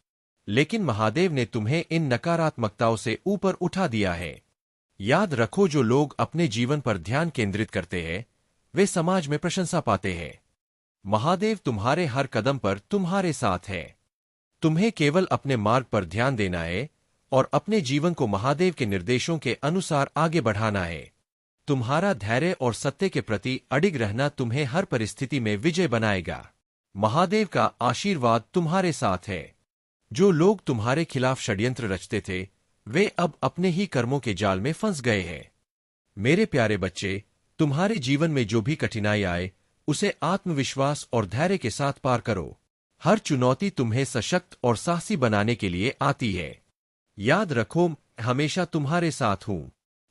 लेकिन महादेव ने तुम्हें इन नकारात्मकताओं से ऊपर उठा दिया है। याद रखो, जो लोग अपने जीवन पर ध्यान केंद्रित करते हैं वे समाज में प्रशंसा पाते हैं। महादेव तुम्हारे हर कदम पर तुम्हारे साथ है। तुम्हें केवल अपने मार्ग पर ध्यान देना है और अपने जीवन को महादेव के निर्देशों के अनुसार आगे बढ़ाना है। तुम्हारा धैर्य और सत्य के प्रति अडिग रहना तुम्हें हर परिस्थिति में विजय बनाएगा। महादेव का आशीर्वाद तुम्हारे साथ है। जो लोग तुम्हारे खिलाफ षड्यंत्र रचते थे वे अब अपने ही कर्मों के जाल में फंस गए हैं। मेरे प्यारे बच्चे, तुम्हारे जीवन में जो भी कठिनाई आए उसे आत्मविश्वास और धैर्य के साथ पार करो। हर चुनौती तुम्हें सशक्त और साहसी बनाने के लिए आती है। याद रखो, हमेशा तुम्हारे साथ हूं,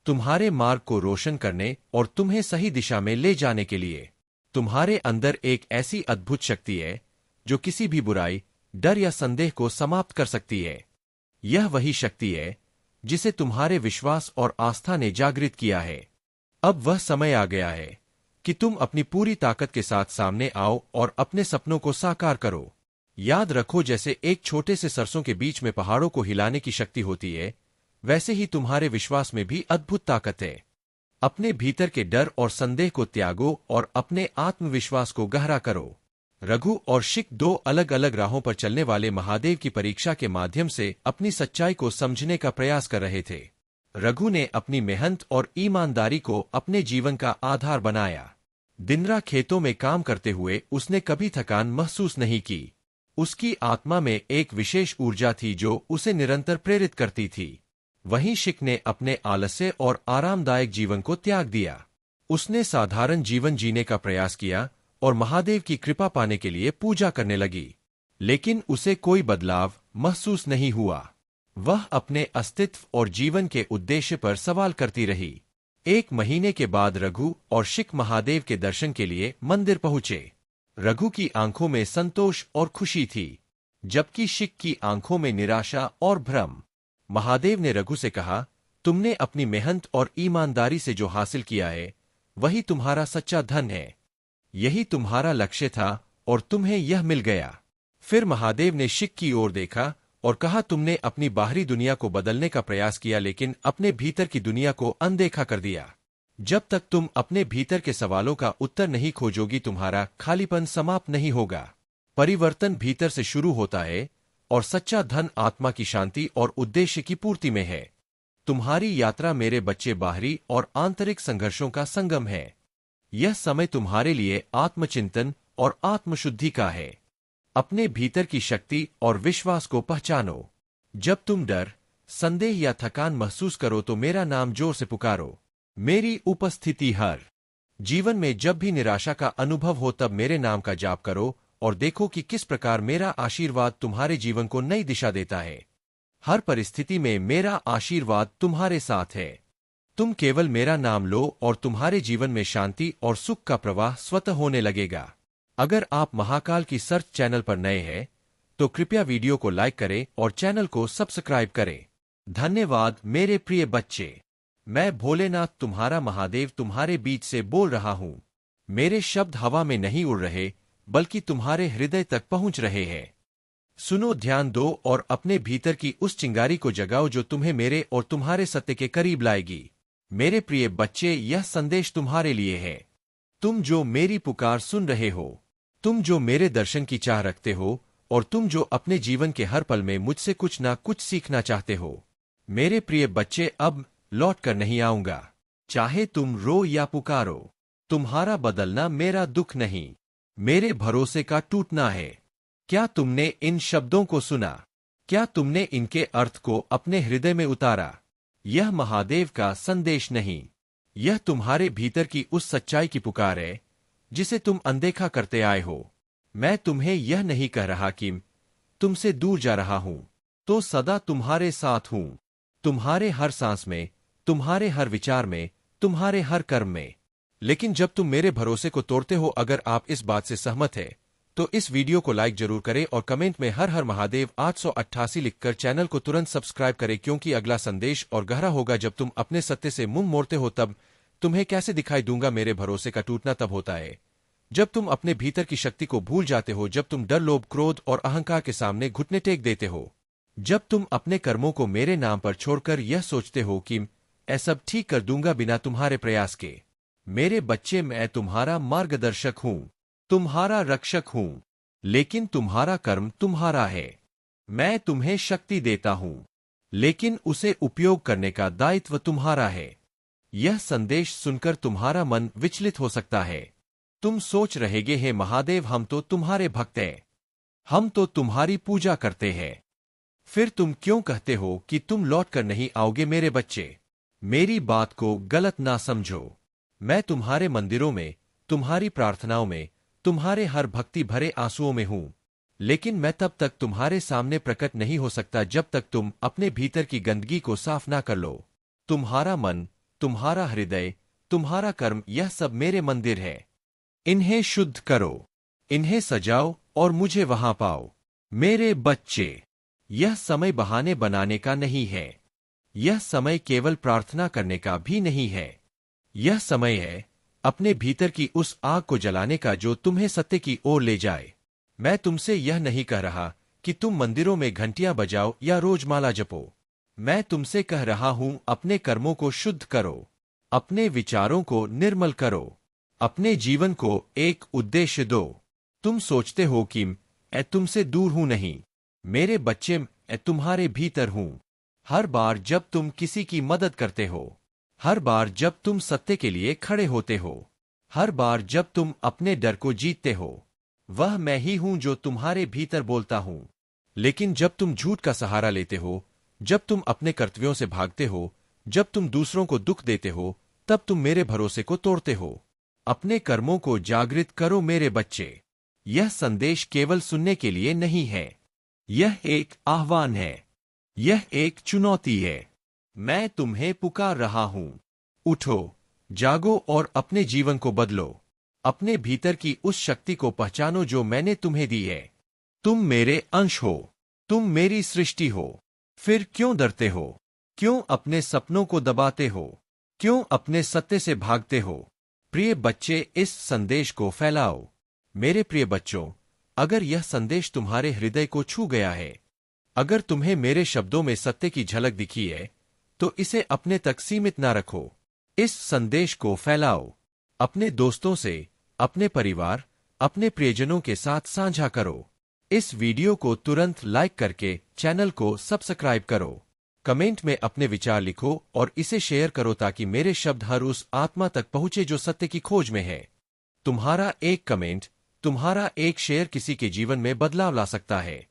तुम्हारे मार्ग को रोशन करने और तुम्हें सही दिशा में ले जाने के लिए। तुम्हारे अंदर एक ऐसी अद्भुत शक्ति है जो किसी भी बुराई, डर या संदेह को समाप्त कर सकती है। यह वही शक्ति है जिसे तुम्हारे विश्वास और आस्था ने जागृत किया है। अब वह समय आ गया है कि तुम अपनी पूरी ताकत के साथ सामने आओ और अपने सपनों को साकार करो। याद रखो, जैसे एक छोटे से सरसों के बीच में पहाड़ों को हिलाने की शक्ति होती है, वैसे ही तुम्हारे विश्वास में भी अद्भुत ताकत है। अपने भीतर के डर और संदेह को त्यागो और अपने आत्मविश्वास को गहरा करो। रघु और शिक दो अलग अलग राहों पर चलने वाले महादेव की परीक्षा के माध्यम से अपनी सच्चाई को समझने का प्रयास कर रहे थे। रघु ने अपनी मेहनत और ईमानदारी को अपने जीवन का आधार बनाया। दिन-रात खेतों में काम करते हुए उसने कभी थकान महसूस नहीं की। उसकी आत्मा में एक विशेष ऊर्जा थी जो उसे निरंतर प्रेरित करती थी। वहीं शिक ने अपने आलस्य और आरामदायक जीवन को त्याग दिया। उसने साधारण जीवन जीने का प्रयास किया और महादेव की कृपा पाने के लिए पूजा करने लगी, लेकिन उसे कोई बदलाव महसूस नहीं हुआ। वह अपने अस्तित्व और जीवन के उद्देश्य पर सवाल करती रही। 1 महीने के बाद रघु और शिक महादेव के दर्शन के लिए मंदिर पहुंचे। रघु की आंखों में संतोष और खुशी थी, जबकि शिक की आंखों में निराशा और भ्रम। महादेव ने रघु से कहा, तुमने अपनी मेहनत और ईमानदारी से जो हासिल किया है वही तुम्हारा सच्चा धन है। यही तुम्हारा लक्ष्य था और तुम्हें यह मिल गया। फिर महादेव ने शिक की ओर देखा और कहा, तुमने अपनी बाहरी दुनिया को बदलने का प्रयास किया, लेकिन अपने भीतर की दुनिया को अनदेखा कर दिया। जब तक तुम अपने भीतर के सवालों का उत्तर नहीं खोजोगी, तुम्हारा खालीपन समाप्त नहीं होगा। परिवर्तन भीतर से शुरू होता है और सच्चा धन आत्मा की शांति और उद्देश्य की पूर्ति में है। तुम्हारी यात्रा, मेरे बच्चे, बाहरी और आंतरिक संघर्षों का संगम है। यह समय तुम्हारे लिए आत्मचिंतन और आत्मशुद्धि का है। अपने भीतर की शक्ति और विश्वास को पहचानो। जब तुम डर, संदेह या थकान महसूस करो तो मेरा नाम जोर से पुकारो। मेरी उपस्थिति हर जीवन में जब भी निराशा का अनुभव हो तब मेरे नाम का जाप करो और देखो कि किस प्रकार मेरा आशीर्वाद तुम्हारे जीवन को नई दिशा देता है। हर परिस्थिति में मेरा आशीर्वाद तुम्हारे साथ है। तुम केवल मेरा नाम लो और तुम्हारे जीवन में शांति और सुख का प्रवाह स्वतः होने लगेगा। अगर आप महाकाल की सर्च चैनल पर नए हैं तो कृपया वीडियो को लाइक करें और चैनल को सब्सक्राइब करें। धन्यवाद मेरे प्रिय बच्चे। मैं भोलेनाथ तुम्हारा महादेव तुम्हारे बीच से बोल रहा हूँ। मेरे शब्द हवा में नहीं उड़ रहे बल्कि तुम्हारे हृदय तक पहुँच रहे हैं। सुनो, ध्यान दो और अपने भीतर की उस चिंगारी को जगाओ जो तुम्हें मेरे और तुम्हारे सत्य के करीब लाएगी। मेरे प्रिय बच्चे, यह संदेश तुम्हारे लिए है। तुम जो मेरी पुकार सुन रहे हो, तुम जो मेरे दर्शन की चाह रखते हो और तुम जो अपने जीवन के हर पल में मुझसे कुछ ना कुछ सीखना चाहते हो, मेरे प्रिय बच्चे, अब लौट कर नहीं आऊंगा। चाहे तुम रो या पुकारो, तुम्हारा बदलना मेरा दुख नहीं, मेरे भरोसे का टूटना है। क्या तुमने इन शब्दों को सुना? क्या तुमने इनके अर्थ को अपने हृदय में उतारा? यह महादेव का संदेश नहीं, यह तुम्हारे भीतर की उस सच्चाई की पुकार है जिसे तुम अनदेखा करते आए हो। मैं तुम्हें यह नहीं कह रहा कि तुमसे दूर जा रहा हूं, तो सदा तुम्हारे साथ हूं, तुम्हारे हर सांस में, तुम्हारे हर विचार में, तुम्हारे हर कर्म में। लेकिन जब तुम मेरे भरोसे को तोड़ते हो, अगर आप इस बात से सहमत है तो इस वीडियो को लाइक जरूर करें और कमेंट में हर हर महादेव 888 लिखकर चैनल को तुरंत सब्सक्राइब करें, क्योंकि अगला संदेश और गहरा होगा। जब तुम अपने सत्य से मुंह मोड़ते हो तब तुम्हें कैसे दिखाई दूंगा। मेरे भरोसे का टूटना तब होता है जब तुम अपने भीतर की शक्ति को भूल जाते हो, जब तुम डर, लोभ, क्रोध और अहंकार के सामने घुटने टेक देते हो, जब तुम अपने कर्मों को मेरे नाम पर छोड़कर यह सोचते हो कि मैं सब ठीक कर दूंगा बिना तुम्हारे प्रयास के। मेरे बच्चे, मैं तुम्हारा मार्गदर्शक हूं, तुम्हारा रक्षक हूं, लेकिन तुम्हारा कर्म तुम्हारा है। मैं तुम्हें शक्ति देता हूं, लेकिन उसे उपयोग करने का दायित्व तुम्हारा है। यह संदेश सुनकर तुम्हारा मन विचलित हो सकता है। तुम सोच रहेगे, हे महादेव, हम तो तुम्हारे भक्त हैं, हम तो तुम्हारी पूजा करते हैं, फिर तुम क्यों कहते हो कि तुम लौट कर नहीं आओगे? मेरे बच्चे, मेरी बात को गलत ना समझो। मैं तुम्हारे मंदिरों में, तुम्हारी प्रार्थनाओं में, तुम्हारे हर भक्ति भरे आंसुओं में हूं, लेकिन मैं तब तक तुम्हारे सामने प्रकट नहीं हो सकता जब तक तुम अपने भीतर की गंदगी को साफ ना कर लो। तुम्हारा मन, तुम्हारा हृदय, तुम्हारा कर्म, यह सब मेरे मंदिर है। इन्हें शुद्ध करो, इन्हें सजाओ और मुझे वहां पाओ। मेरे बच्चे, यह समय बहाने बनाने का नहीं है, यह समय केवल प्रार्थना करने का भी नहीं है। यह समय है अपने भीतर की उस आग को जलाने का जो तुम्हें सत्य की ओर ले जाए। मैं तुमसे यह नहीं कह रहा कि तुम मंदिरों में घंटियां बजाओ या रोज माला जपो। मैं तुमसे कह रहा हूं, अपने कर्मों को शुद्ध करो, अपने विचारों को निर्मल करो, अपने जीवन को एक उद्देश्य दो। तुम सोचते हो कि मैं तुमसे दूर हूं, नहीं मेरे बच्चे, मैं तुम्हारे भीतर हूं। हर बार जब तुम किसी की मदद करते हो, हर बार जब तुम सत्य के लिए खड़े होते हो, हर बार जब तुम अपने डर को जीतते हो, वह मैं ही हूं जो तुम्हारे भीतर बोलता हूं। लेकिन जब तुम झूठ का सहारा लेते हो, जब तुम अपने कर्तव्यों से भागते हो, जब तुम दूसरों को दुख देते हो, तब तुम मेरे भरोसे को तोड़ते हो। अपने कर्मों को जागृत करो मेरे बच्चे। यह संदेश केवल सुनने के लिए नहीं है, यह एक आह्वान है, यह एक चुनौती है। मैं तुम्हें पुकार रहा हूं, उठो, जागो और अपने जीवन को बदलो। अपने भीतर की उस शक्ति को पहचानो जो मैंने तुम्हें दी है। तुम मेरे अंश हो, तुम मेरी सृष्टि हो। फिर क्यों डरते हो? क्यों अपने सपनों को दबाते हो? क्यों अपने सत्य से भागते हो? प्रिय बच्चे, इस संदेश को फैलाओ। मेरे प्रिय बच्चों, अगर यह संदेश तुम्हारे हृदय को छू गया है, अगर तुम्हें मेरे शब्दों में सत्य की झलक दिखी है, तो इसे अपने तक सीमित ना रखो। इस संदेश को फैलाओ, अपने दोस्तों से, अपने परिवार, अपने प्रियजनों के साथ साझा करो। इस वीडियो को तुरंत लाइक करके चैनल को सब्सक्राइब करो। कमेंट में अपने विचार लिखो और इसे शेयर करो ताकि मेरे शब्द हर उस आत्मा तक पहुंचे जो सत्य की खोज में है। तुम्हारा एक कमेंट, तुम्हारा एक शेयर किसी के जीवन में बदलाव ला सकता है।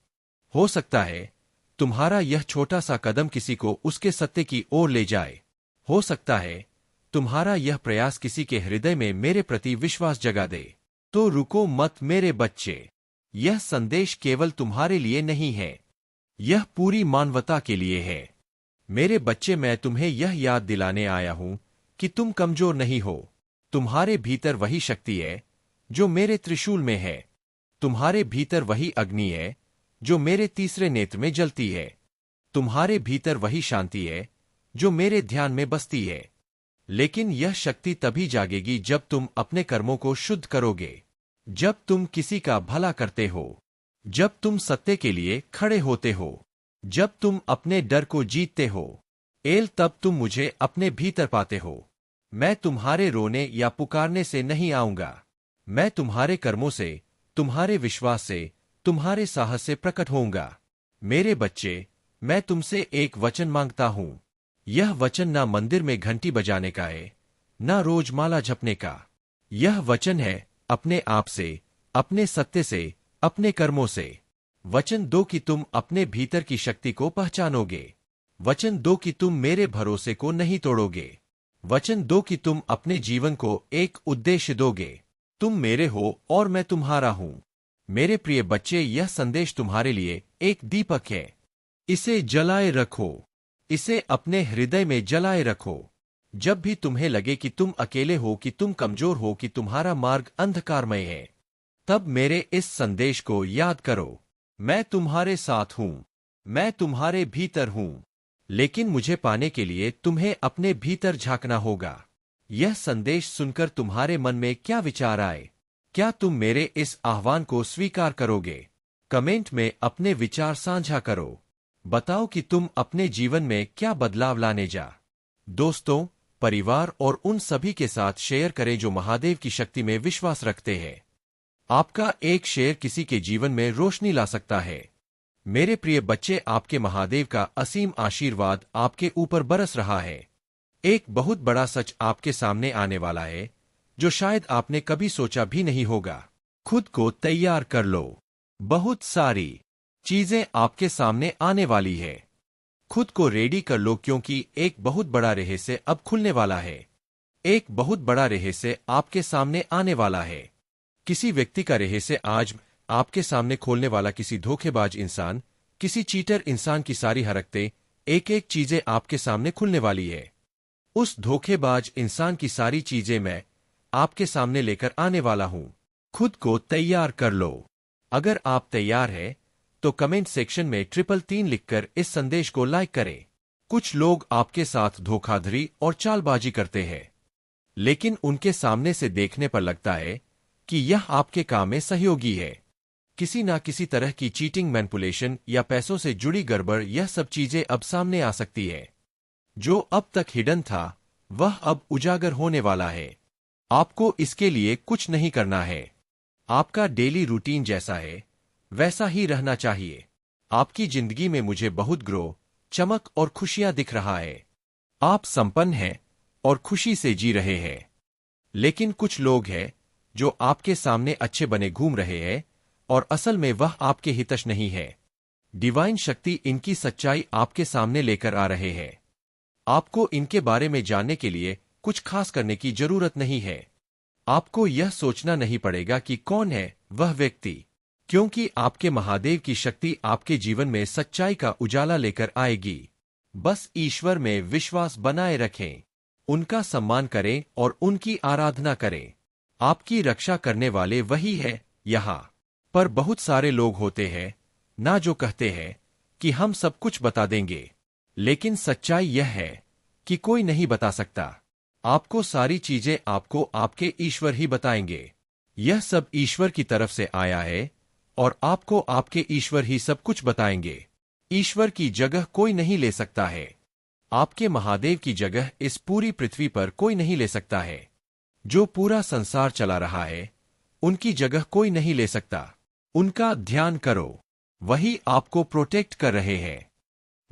हो सकता है तुम्हारा यह छोटा सा कदम किसी को उसके सत्य की ओर ले जाए। हो सकता है तुम्हारा यह प्रयास किसी के हृदय में मेरे प्रति विश्वास जगा दे। तो रुको मत मेरे बच्चे, यह संदेश केवल तुम्हारे लिए नहीं है, यह पूरी मानवता के लिए है। मेरे बच्चे, मैं तुम्हें यह याद दिलाने आया हूं कि तुम कमजोर नहीं हो। तुम्हारे भीतर वही शक्ति है जो मेरे त्रिशूल में है। तुम्हारे भीतर वही अग्नि है जो मेरे तीसरे नेत्र में जलती है। तुम्हारे भीतर वही शांति है जो मेरे ध्यान में बसती है। लेकिन यह शक्ति तभी जागेगी जब तुम अपने कर्मों को शुद्ध करोगे, जब तुम किसी का भला करते हो, जब तुम सत्य के लिए खड़े होते हो, जब तुम अपने डर को जीतते हो। तब तुम मुझे अपने भीतर पाते हो। मैं तुम्हारे रोने या पुकारने से नहीं आऊंगा। मैं तुम्हारे कर्मों से, तुम्हारे विश्वास से, तुम्हारे साहस से प्रकट होऊंगा। मेरे बच्चे, मैं तुमसे एक वचन मांगता हूं। यह वचन ना मंदिर में घंटी बजाने का है, ना रोज माला जपने का। यह वचन है अपने आप से, अपने सत्य से, अपने कर्मों से। वचन दो कि तुम अपने भीतर की शक्ति को पहचानोगे। वचन दो कि तुम मेरे भरोसे को नहीं तोड़ोगे। वचन दो कि तुम अपने जीवन को एक उद्देश्य दोगे। तुम मेरे हो और मैं तुम्हारा हूं। मेरे प्रिय बच्चे, यह संदेश तुम्हारे लिए एक दीपक है। इसे जलाए रखो, इसे अपने हृदय में जलाए रखो। जब भी तुम्हें लगे कि तुम अकेले हो, कि तुम कमजोर हो, कि तुम्हारा मार्ग अंधकारमय है, तब मेरे इस संदेश को याद करो। मैं तुम्हारे साथ हूं, मैं तुम्हारे भीतर हूं। लेकिन मुझे पाने के लिए तुम्हें अपने भीतर झांकना होगा। यह संदेश सुनकर तुम्हारे मन में क्या विचार आए? क्या तुम मेरे इस आह्वान को स्वीकार करोगे? कमेंट में अपने विचार साझा करो। बताओ कि तुम अपने जीवन में क्या बदलाव लाने जा। दोस्तों, परिवार और उन सभी के साथ शेयर करें जो महादेव की शक्ति में विश्वास रखते हैं। आपका एक शेयर किसी के जीवन में रोशनी ला सकता है। मेरे प्रिय बच्चे, आपके महादेव का असीम आशीर्वाद आपके ऊपर बरस रहा है। एक बहुत बड़ा सच आपके सामने आने वाला है जो शायद आपने कभी सोचा भी नहीं होगा। खुद को तैयार कर लो, बहुत सारी चीजें आपके सामने आने वाली है। खुद को रेडी कर लो, क्योंकि एक बहुत बड़ा रहस्य अब खुलने वाला है। एक बहुत बड़ा रहस्य आपके सामने आने वाला है। किसी व्यक्ति का रहस्य आज आपके सामने खोलने वाला। किसी धोखेबाज इंसान, किसी चीटर इंसान की सारी हरकतें, एक एक चीजें आपके सामने खुलने वाली है। उस धोखेबाज इंसान की सारी चीजें मैं आपके सामने लेकर आने वाला हूं। खुद को तैयार कर लो। अगर आप तैयार हैं तो कमेंट सेक्शन में 333 लिखकर इस संदेश को लाइक करें। कुछ लोग आपके साथ धोखाधड़ी और चालबाजी करते हैं, लेकिन उनके सामने से देखने पर लगता है कि यह आपके काम में सहयोगी है। किसी ना किसी तरह की चीटिंग, मैनिपुलेशन या पैसों से जुड़ी गड़बड़, यह सब चीजें अब सामने आ सकती है। जो अब तक हिडन था वह अब उजागर होने वाला है। आपको इसके लिए कुछ नहीं करना है। आपका डेली रूटीन जैसा है वैसा ही रहना चाहिए। आपकी जिंदगी में मुझे बहुत ग्रो, चमक और खुशियां दिख रहा है। आप संपन्न हैं और खुशी से जी रहे हैं। लेकिन कुछ लोग हैं जो आपके सामने अच्छे बने घूम रहे हैं और असल में वह आपके हितैषी नहीं है। डिवाइन शक्ति इनकी सच्चाई आपके सामने लेकर आ रहे हैं। आपको इनके बारे में जानने के लिए कुछ खास करने की जरूरत नहीं है। आपको यह सोचना नहीं पड़ेगा कि कौन है वह व्यक्ति, क्योंकि आपके महादेव की शक्ति आपके जीवन में सच्चाई का उजाला लेकर आएगी। बस ईश्वर में विश्वास बनाए रखें, उनका सम्मान करें और उनकी आराधना करें। आपकी रक्षा करने वाले वही है। यहाँ पर बहुत सारे लोग होते हैं ना जो कहते हैं कि हम सब कुछ बता देंगे, लेकिन सच्चाई यह है कि कोई नहीं बता सकता। आपको सारी चीजें आपको आपके ईश्वर ही बताएंगे। यह सब ईश्वर की तरफ से आया है और आपको आपके ईश्वर ही सब कुछ बताएंगे। ईश्वर की जगह कोई नहीं ले सकता है। आपके महादेव की जगह इस पूरी पृथ्वी पर कोई नहीं ले सकता है। जो पूरा संसार चला रहा है उनकी जगह कोई नहीं ले सकता। उनका ध्यान करो, वही आपको प्रोटेक्ट कर रहे हैं,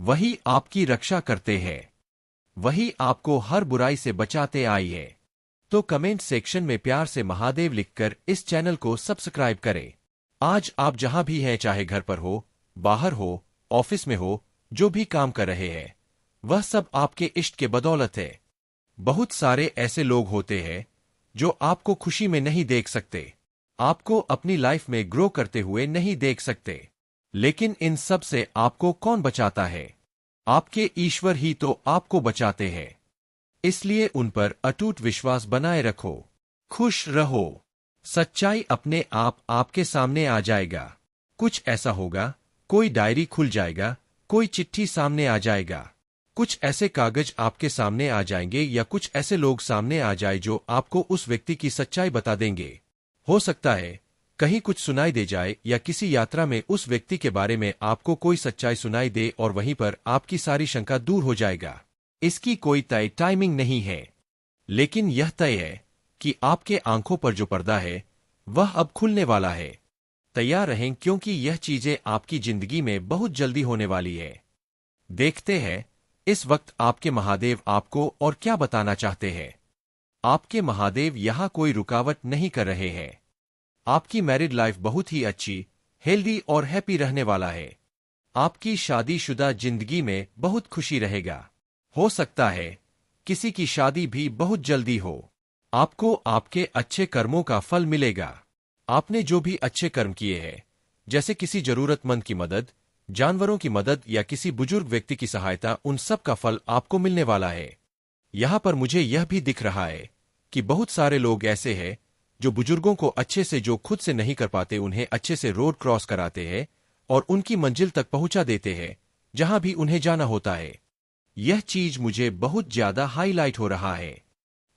वही आपकी रक्षा करते हैं, वही आपको हर बुराई से बचाते आई है। तो कमेंट सेक्शन में प्यार से महादेव लिखकर इस चैनल को सब्सक्राइब करें। आज आप जहां भी हैं, चाहे घर पर हो, बाहर हो, ऑफिस में हो, जो भी काम कर रहे हैं वह सब आपके इष्ट के बदौलत है। बहुत सारे ऐसे लोग होते हैं जो आपको खुशी में नहीं देख सकते। आपको अपनी लाइफ में ग्रो करते हुए नहीं देख सकते। लेकिन इन सब से आपको कौन बचाता है? आपके ईश्वर ही तो आपको बचाते हैं। इसलिए उन पर अटूट विश्वास बनाए रखो। खुश रहो। सच्चाई अपने आप आपके सामने आ जाएगा। कुछ ऐसा होगा, कोई डायरी खुल जाएगा, कोई चिट्ठी सामने आ जाएगा, कुछ ऐसे कागज आपके सामने आ जाएंगे या कुछ ऐसे लोग सामने आ जाए जो आपको उस व्यक्ति की सच्चाई बता देंगे। हो सकता है कहीं कुछ सुनाई दे जाए या किसी यात्रा में उस व्यक्ति के बारे में आपको कोई सच्चाई सुनाई दे और वहीं पर आपकी सारी शंका दूर हो जाएगा। इसकी कोई तय टाइमिंग नहीं है, लेकिन यह तय है कि आपके आंखों पर जो पर्दा है वह अब खुलने वाला है। तैयार रहें, क्योंकि यह चीजें आपकी जिंदगी में बहुत जल्दी होने वाली है। देखते हैं इस वक्त आपके महादेव आपको और क्या बताना चाहते हैं। आपके महादेव यहां कोई रुकावट नहीं कर रहे हैं। आपकी मैरिड लाइफ बहुत ही अच्छी, हेल्दी और हैप्पी रहने वाला है। आपकी शादीशुदा जिंदगी में बहुत खुशी रहेगा। हो सकता है किसी की शादी भी बहुत जल्दी हो। आपको आपके अच्छे कर्मों का फल मिलेगा। आपने जो भी अच्छे कर्म किए हैं, जैसे किसी जरूरतमंद की मदद, जानवरों की मदद या किसी बुजुर्ग व्यक्ति की सहायता, उन सब का फल आपको मिलने वाला है। यहां पर मुझे यह भी दिख रहा है कि बहुत सारे लोग ऐसे हैं जो बुजुर्गों को अच्छे से, जो खुद से नहीं कर पाते, उन्हें अच्छे से रोड क्रॉस कराते हैं और उनकी मंजिल तक पहुंचा देते हैं जहां भी उन्हें जाना होता है। यह चीज मुझे बहुत ज्यादा हाईलाइट हो रहा है।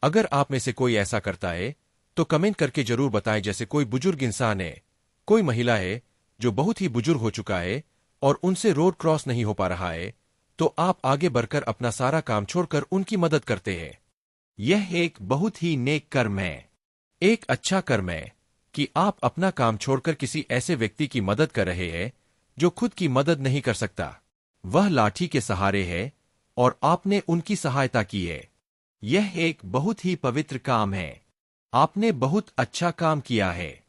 अगर आप में से कोई ऐसा करता है तो कमेंट करके जरूर बताएं। जैसे कोई बुजुर्ग इंसान है, कोई महिला है जो बहुत ही बुजुर्ग हो चुका है और उनसे रोड क्रॉस नहीं हो पा रहा है, तो आप आगे बढ़कर अपना सारा काम छोड़कर उनकी मदद करते हैं। यह एक बहुत ही नेक कर्म है, एक अच्छा कर्म है कि आप अपना काम छोड़कर किसी ऐसे व्यक्ति की मदद कर रहे हैं जो खुद की मदद नहीं कर सकता। वह लाठी के सहारे है और आपने उनकी सहायता की है। यह एक बहुत ही पवित्र काम है। आपने बहुत अच्छा काम किया है।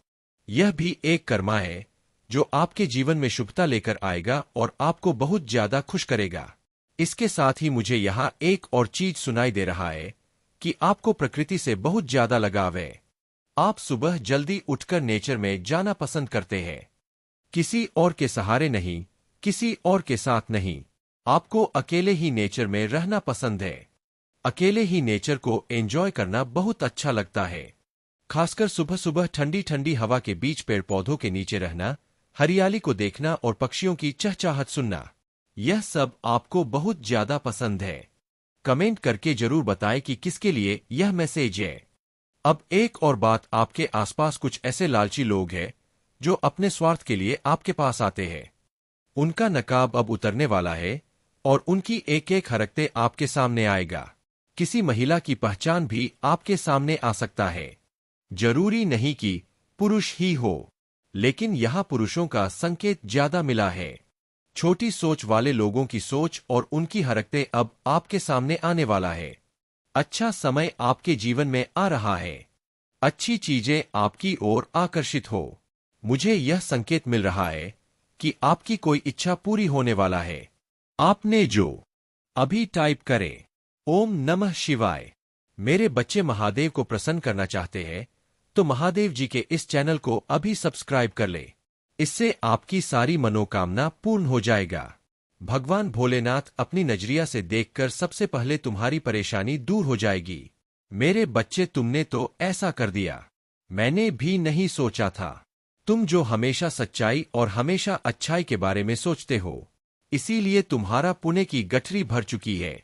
यह भी एक कर्मा है जो आपके जीवन में शुभता लेकर आएगा और आपको बहुत ज्यादा खुश करेगा। इसके साथ ही मुझे यहाँ एक और चीज सुनाई दे रहा है कि आपको प्रकृति से बहुत ज्यादा लगाव है। आप सुबह जल्दी उठकर नेचर में जाना पसंद करते हैं। किसी और के सहारे नहीं, किसी और के साथ नहीं। आपको अकेले ही नेचर में रहना पसंद है। अकेले ही नेचर को एंजॉय करना बहुत अच्छा लगता है। खासकर सुबह सुबह ठंडी ठंडी हवा के बीच पेड़ पौधों के नीचे रहना, हरियाली को देखना और पक्षियों की चहचहाट सुनना, यह सब आपको बहुत ज्यादा पसंद है। कमेंट करके जरूर बताएं कि किसके लिए यह मैसेज है। अब एक और बात, आपके आसपास कुछ ऐसे लालची लोग हैं जो अपने स्वार्थ के लिए आपके पास आते हैं। उनका नकाब अब उतरने वाला है और उनकी एक एक हरकतें आपके सामने आएगा। किसी महिला की पहचान भी आपके सामने आ सकता है। जरूरी नहीं कि पुरुष ही हो, लेकिन यहाँ पुरुषों का संकेत ज्यादा मिला है। छोटी सोच वाले लोगों की सोच और उनकी हरकतें अब आपके सामने आने वाला है। अच्छा समय आपके जीवन में आ रहा है। अच्छी चीजें आपकी ओर आकर्षित हो। मुझे यह संकेत मिल रहा है कि आपकी कोई इच्छा पूरी होने वाला है। आपने जो अभी टाइप करे ओम नमः शिवाय। मेरे बच्चे महादेव को प्रसन्न करना चाहते हैं तो महादेव जी के इस चैनल को अभी सब्सक्राइब कर ले। इससे आपकी सारी मनोकामना पूर्ण हो जाएगा। भगवान भोलेनाथ अपनी नजरिया से देखकर सबसे पहले तुम्हारी परेशानी दूर हो जाएगी। मेरे बच्चे, तुमने तो ऐसा कर दिया, मैंने भी नहीं सोचा था। तुम जो हमेशा सच्चाई और हमेशा अच्छाई के बारे में सोचते हो, इसीलिए तुम्हारा पुण्य की गठरी भर चुकी है।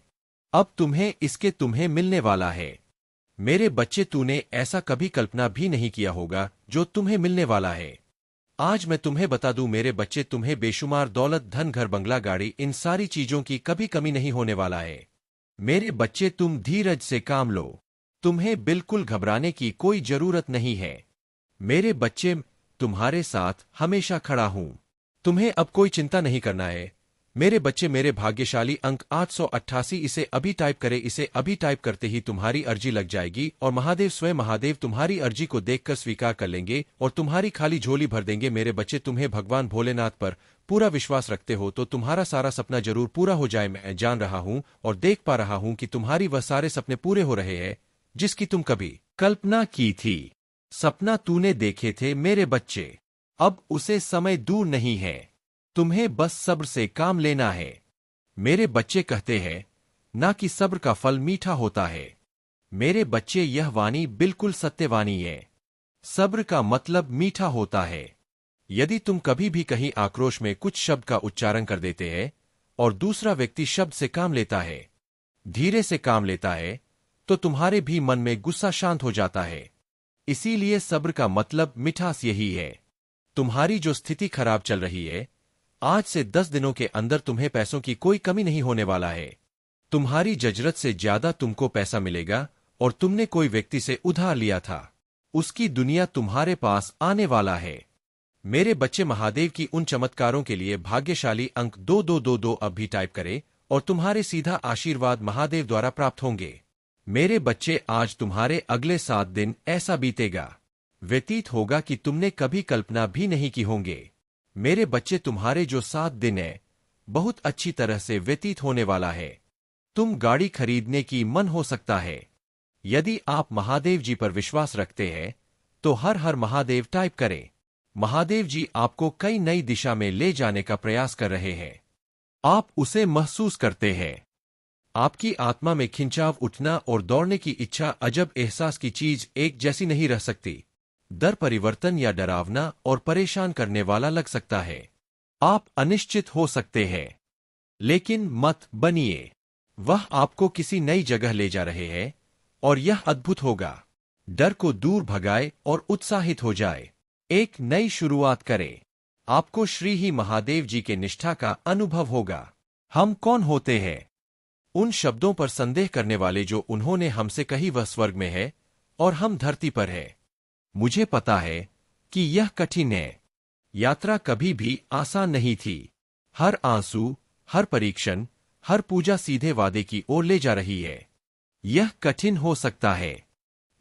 अब तुम्हें मिलने वाला है। मेरे बच्चे, तूने ऐसा कभी कल्पना भी नहीं किया होगा जो तुम्हें मिलने वाला है। आज मैं तुम्हें बता दूं मेरे बच्चे, तुम्हें बेशुमार दौलत, धन, घर, बंगला, गाड़ी, इन सारी चीजों की कभी कमी नहीं होने वाला है। मेरे बच्चे, तुम धीरज से काम लो। तुम्हें बिल्कुल घबराने की कोई जरूरत नहीं है। मेरे बच्चे, तुम्हारे साथ हमेशा खड़ा हूं। तुम्हें अब कोई चिंता नहीं करना है। मेरे बच्चे, मेरे भाग्यशाली अंक 888, इसे अभी टाइप करें। इसे अभी टाइप करते ही तुम्हारी अर्जी लग जाएगी और महादेव, स्वयं महादेव, तुम्हारी अर्जी को देखकर स्वीकार कर लेंगे और तुम्हारी खाली झोली भर देंगे। मेरे बच्चे, तुम्हें भगवान भोलेनाथ पर पूरा विश्वास रखते हो तो तुम्हारा सारा सपना जरूर पूरा हो जाए। मैं जान रहा हूं और देख पा रहा हूं कि तुम्हारी वह सारे सपने पूरे हो रहे हैं जिसकी तुम कभी कल्पना की थी। सपना तूने देखे थे मेरे बच्चे, अब उसे समय दूर नहीं है, तुम्हें बस सब्र से काम लेना है। मेरे बच्चे कहते हैं ना कि सब्र का फल मीठा होता है। मेरे बच्चे, यह वाणी बिल्कुल सत्यवाणी है। सब्र का मतलब मीठा होता है। यदि तुम कभी भी कहीं आक्रोश में कुछ शब्द का उच्चारण कर देते हैं और दूसरा व्यक्ति शब्द से काम लेता है, धीरे से काम लेता है, तो तुम्हारे भी मन में गुस्सा शांत हो जाता है। इसीलिए सब्र का मतलब मिठास यही है। तुम्हारी जो स्थिति खराब चल रही है, आज से 10 दिनों के अंदर तुम्हें पैसों की कोई कमी नहीं होने वाला है। तुम्हारी जरूरत से ज्यादा तुमको पैसा मिलेगा और तुमने कोई व्यक्ति से उधार लिया था, उसकी दुनिया तुम्हारे पास आने वाला है। मेरे बच्चे, महादेव की उन चमत्कारों के लिए भाग्यशाली अंक 2222 अब भी टाइप करें और तुम्हारे सीधा आशीर्वाद महादेव द्वारा प्राप्त होंगे। मेरे बच्चे, आज तुम्हारे अगले 7 दिन ऐसा बीतेगा, व्यतीत होगा कि तुमने कभी कल्पना भी नहीं की होंगे। मेरे बच्चे, तुम्हारे जो 7 दिन है बहुत अच्छी तरह से व्यतीत होने वाला है। तुम गाड़ी खरीदने की मन हो सकता है। यदि आप महादेव जी पर विश्वास रखते हैं तो हर हर महादेव टाइप करें। महादेव जी आपको कई नई दिशा में ले जाने का प्रयास कर रहे हैं। आप उसे महसूस करते हैं। आपकी आत्मा में खिंचाव, उठना और दौड़ने की इच्छा, अजब एहसास की चीज एक जैसी नहीं रह सकती। दर परिवर्तन या डरावना और परेशान करने वाला लग सकता है। आप अनिश्चित हो सकते हैं, लेकिन मत बनिए। वह आपको किसी नई जगह ले जा रहे हैं और यह अद्भुत होगा। डर को दूर भगाए और उत्साहित हो जाए। एक नई शुरुआत करें। आपको श्री ही महादेव जी के निष्ठा का अनुभव होगा। हम कौन होते हैं? उन शब्दों पर संदेह करने वाले जो उन्होंने हमसे कही वह स्वर्ग में है और हम धरती पर है। मुझे पता है कि यह कठिन है। यात्रा कभी भी आसान नहीं थी। हर आंसू, हर परीक्षण, हर पूजा सीधे वादे की ओर ले जा रही है। यह कठिन हो सकता है,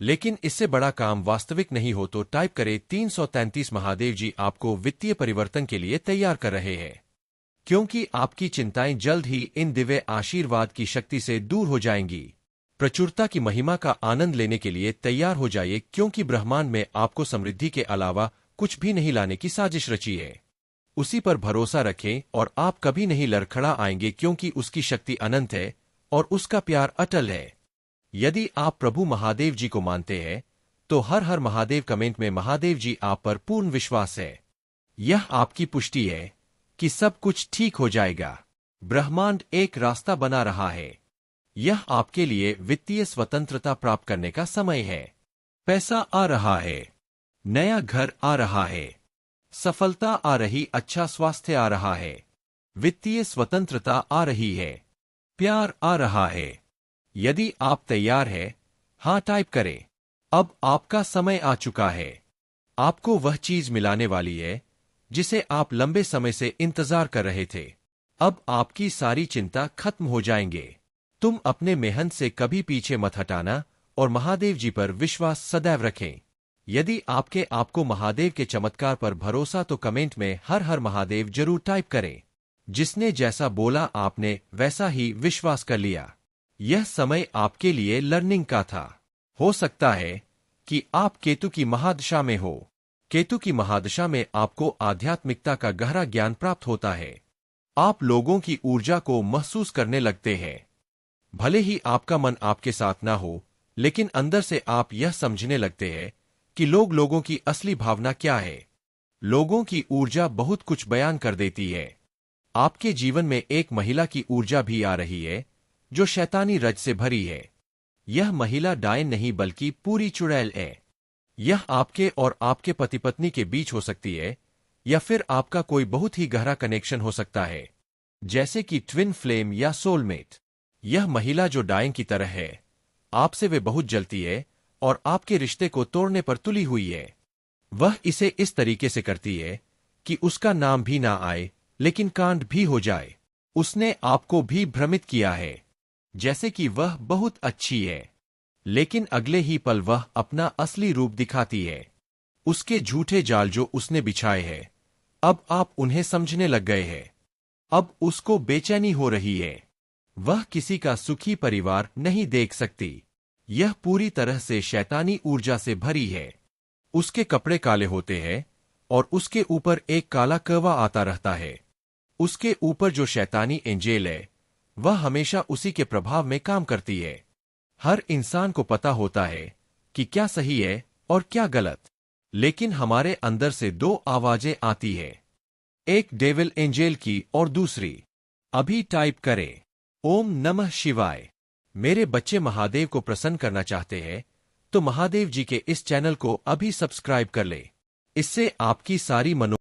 लेकिन इससे बड़ा काम वास्तविक नहीं हो तो टाइप करें 333। महादेव जी आपको वित्तीय परिवर्तन के लिए तैयार कर रहे हैं, क्योंकि आपकी चिंताएं जल्द ही इन दिव्य आशीर्वाद की शक्ति से दूर हो जाएंगी। प्रचुरता की महिमा का आनंद लेने के लिए तैयार हो जाइए, क्योंकि ब्रह्मांड में आपको समृद्धि के अलावा कुछ भी नहीं लाने की साजिश रची है। उसी पर भरोसा रखें और आप कभी नहीं लड़खड़ा आएंगे, क्योंकि उसकी शक्ति अनंत है और उसका प्यार अटल है। यदि आप प्रभु महादेव जी को मानते हैं तो हर हर महादेव कमेंट में महादेव जी आप पर पूर्ण विश्वास है। यह आपकी पुष्टि है कि सब कुछ ठीक हो जाएगा। ब्रह्मांड एक रास्ता बना रहा है। यह आपके लिए वित्तीय स्वतंत्रता प्राप्त करने का समय है। पैसा आ रहा है, नया घर आ रहा है, सफलता आ रही, अच्छा स्वास्थ्य आ रहा है, वित्तीय स्वतंत्रता आ रही है, प्यार आ रहा है। यदि आप तैयार हैं, हाँ टाइप करें। अब आपका समय आ चुका है। आपको वह चीज मिलाने वाली है जिसे आप लंबे समय से इंतजार कर रहे थे। अब आपकी सारी चिंता खत्म हो जाएंगे। तुम अपने मेहनत से कभी पीछे मत हटाना और महादेव जी पर विश्वास सदैव रखें। यदि आपको महादेव के चमत्कार पर भरोसा तो कमेंट में हर हर महादेव जरूर टाइप करें। जिसने जैसा बोला आपने वैसा ही विश्वास कर लिया। यह समय आपके लिए लर्निंग का था। हो सकता है कि आप केतु की महादशा में हो। केतु की महादशा में आपको आध्यात्मिकता का गहरा ज्ञान प्राप्त होता है। आप लोगों की ऊर्जा को महसूस करने लगते हैं। भले ही आपका मन आपके साथ ना हो, लेकिन अंदर से आप यह समझने लगते हैं कि लोगों की असली भावना क्या है। लोगों की ऊर्जा बहुत कुछ बयान कर देती है। आपके जीवन में एक महिला की ऊर्जा भी आ रही है जो शैतानी रज से भरी है। यह महिला डायन नहीं बल्कि पूरी चुड़ैल है। यह आपके और आपके पति पत्नी के बीच हो सकती है, या फिर आपका कोई बहुत ही गहरा कनेक्शन हो सकता है, जैसे कि ट्विन फ्लेम या सोलमेट। यह महिला जो डायन की तरह है, आपसे वे बहुत जलती है और आपके रिश्ते को तोड़ने पर तुली हुई है। वह इसे इस तरीके से करती है कि उसका नाम भी ना आए, लेकिन कांड भी हो जाए। उसने आपको भी भ्रमित किया है, जैसे कि वह बहुत अच्छी है, लेकिन अगले ही पल वह अपना असली रूप दिखाती है। उसके झूठे जाल जो उसने बिछाए हैं, अब आप उन्हें समझने लग गए हैं। अब उसको बेचैनी हो रही है। वह किसी का सुखी परिवार नहीं देख सकती। यह पूरी तरह से शैतानी ऊर्जा से भरी है। उसके कपड़े काले होते हैं और उसके ऊपर एक काला कवा आता रहता है। उसके ऊपर जो शैतानी एंजेल है वह हमेशा उसी के प्रभाव में काम करती है। हर इंसान को पता होता है कि क्या सही है और क्या गलत, लेकिन हमारे अंदर से दो आवाजें आती है, एक डेविल एंजेल की और दूसरी। अभी टाइप करें ओम नमः शिवाय। मेरे बच्चे महादेव को प्रसन्न करना चाहते हैं तो महादेव जी के इस चैनल को अभी सब्सक्राइब कर ले। इससे आपकी सारी मनो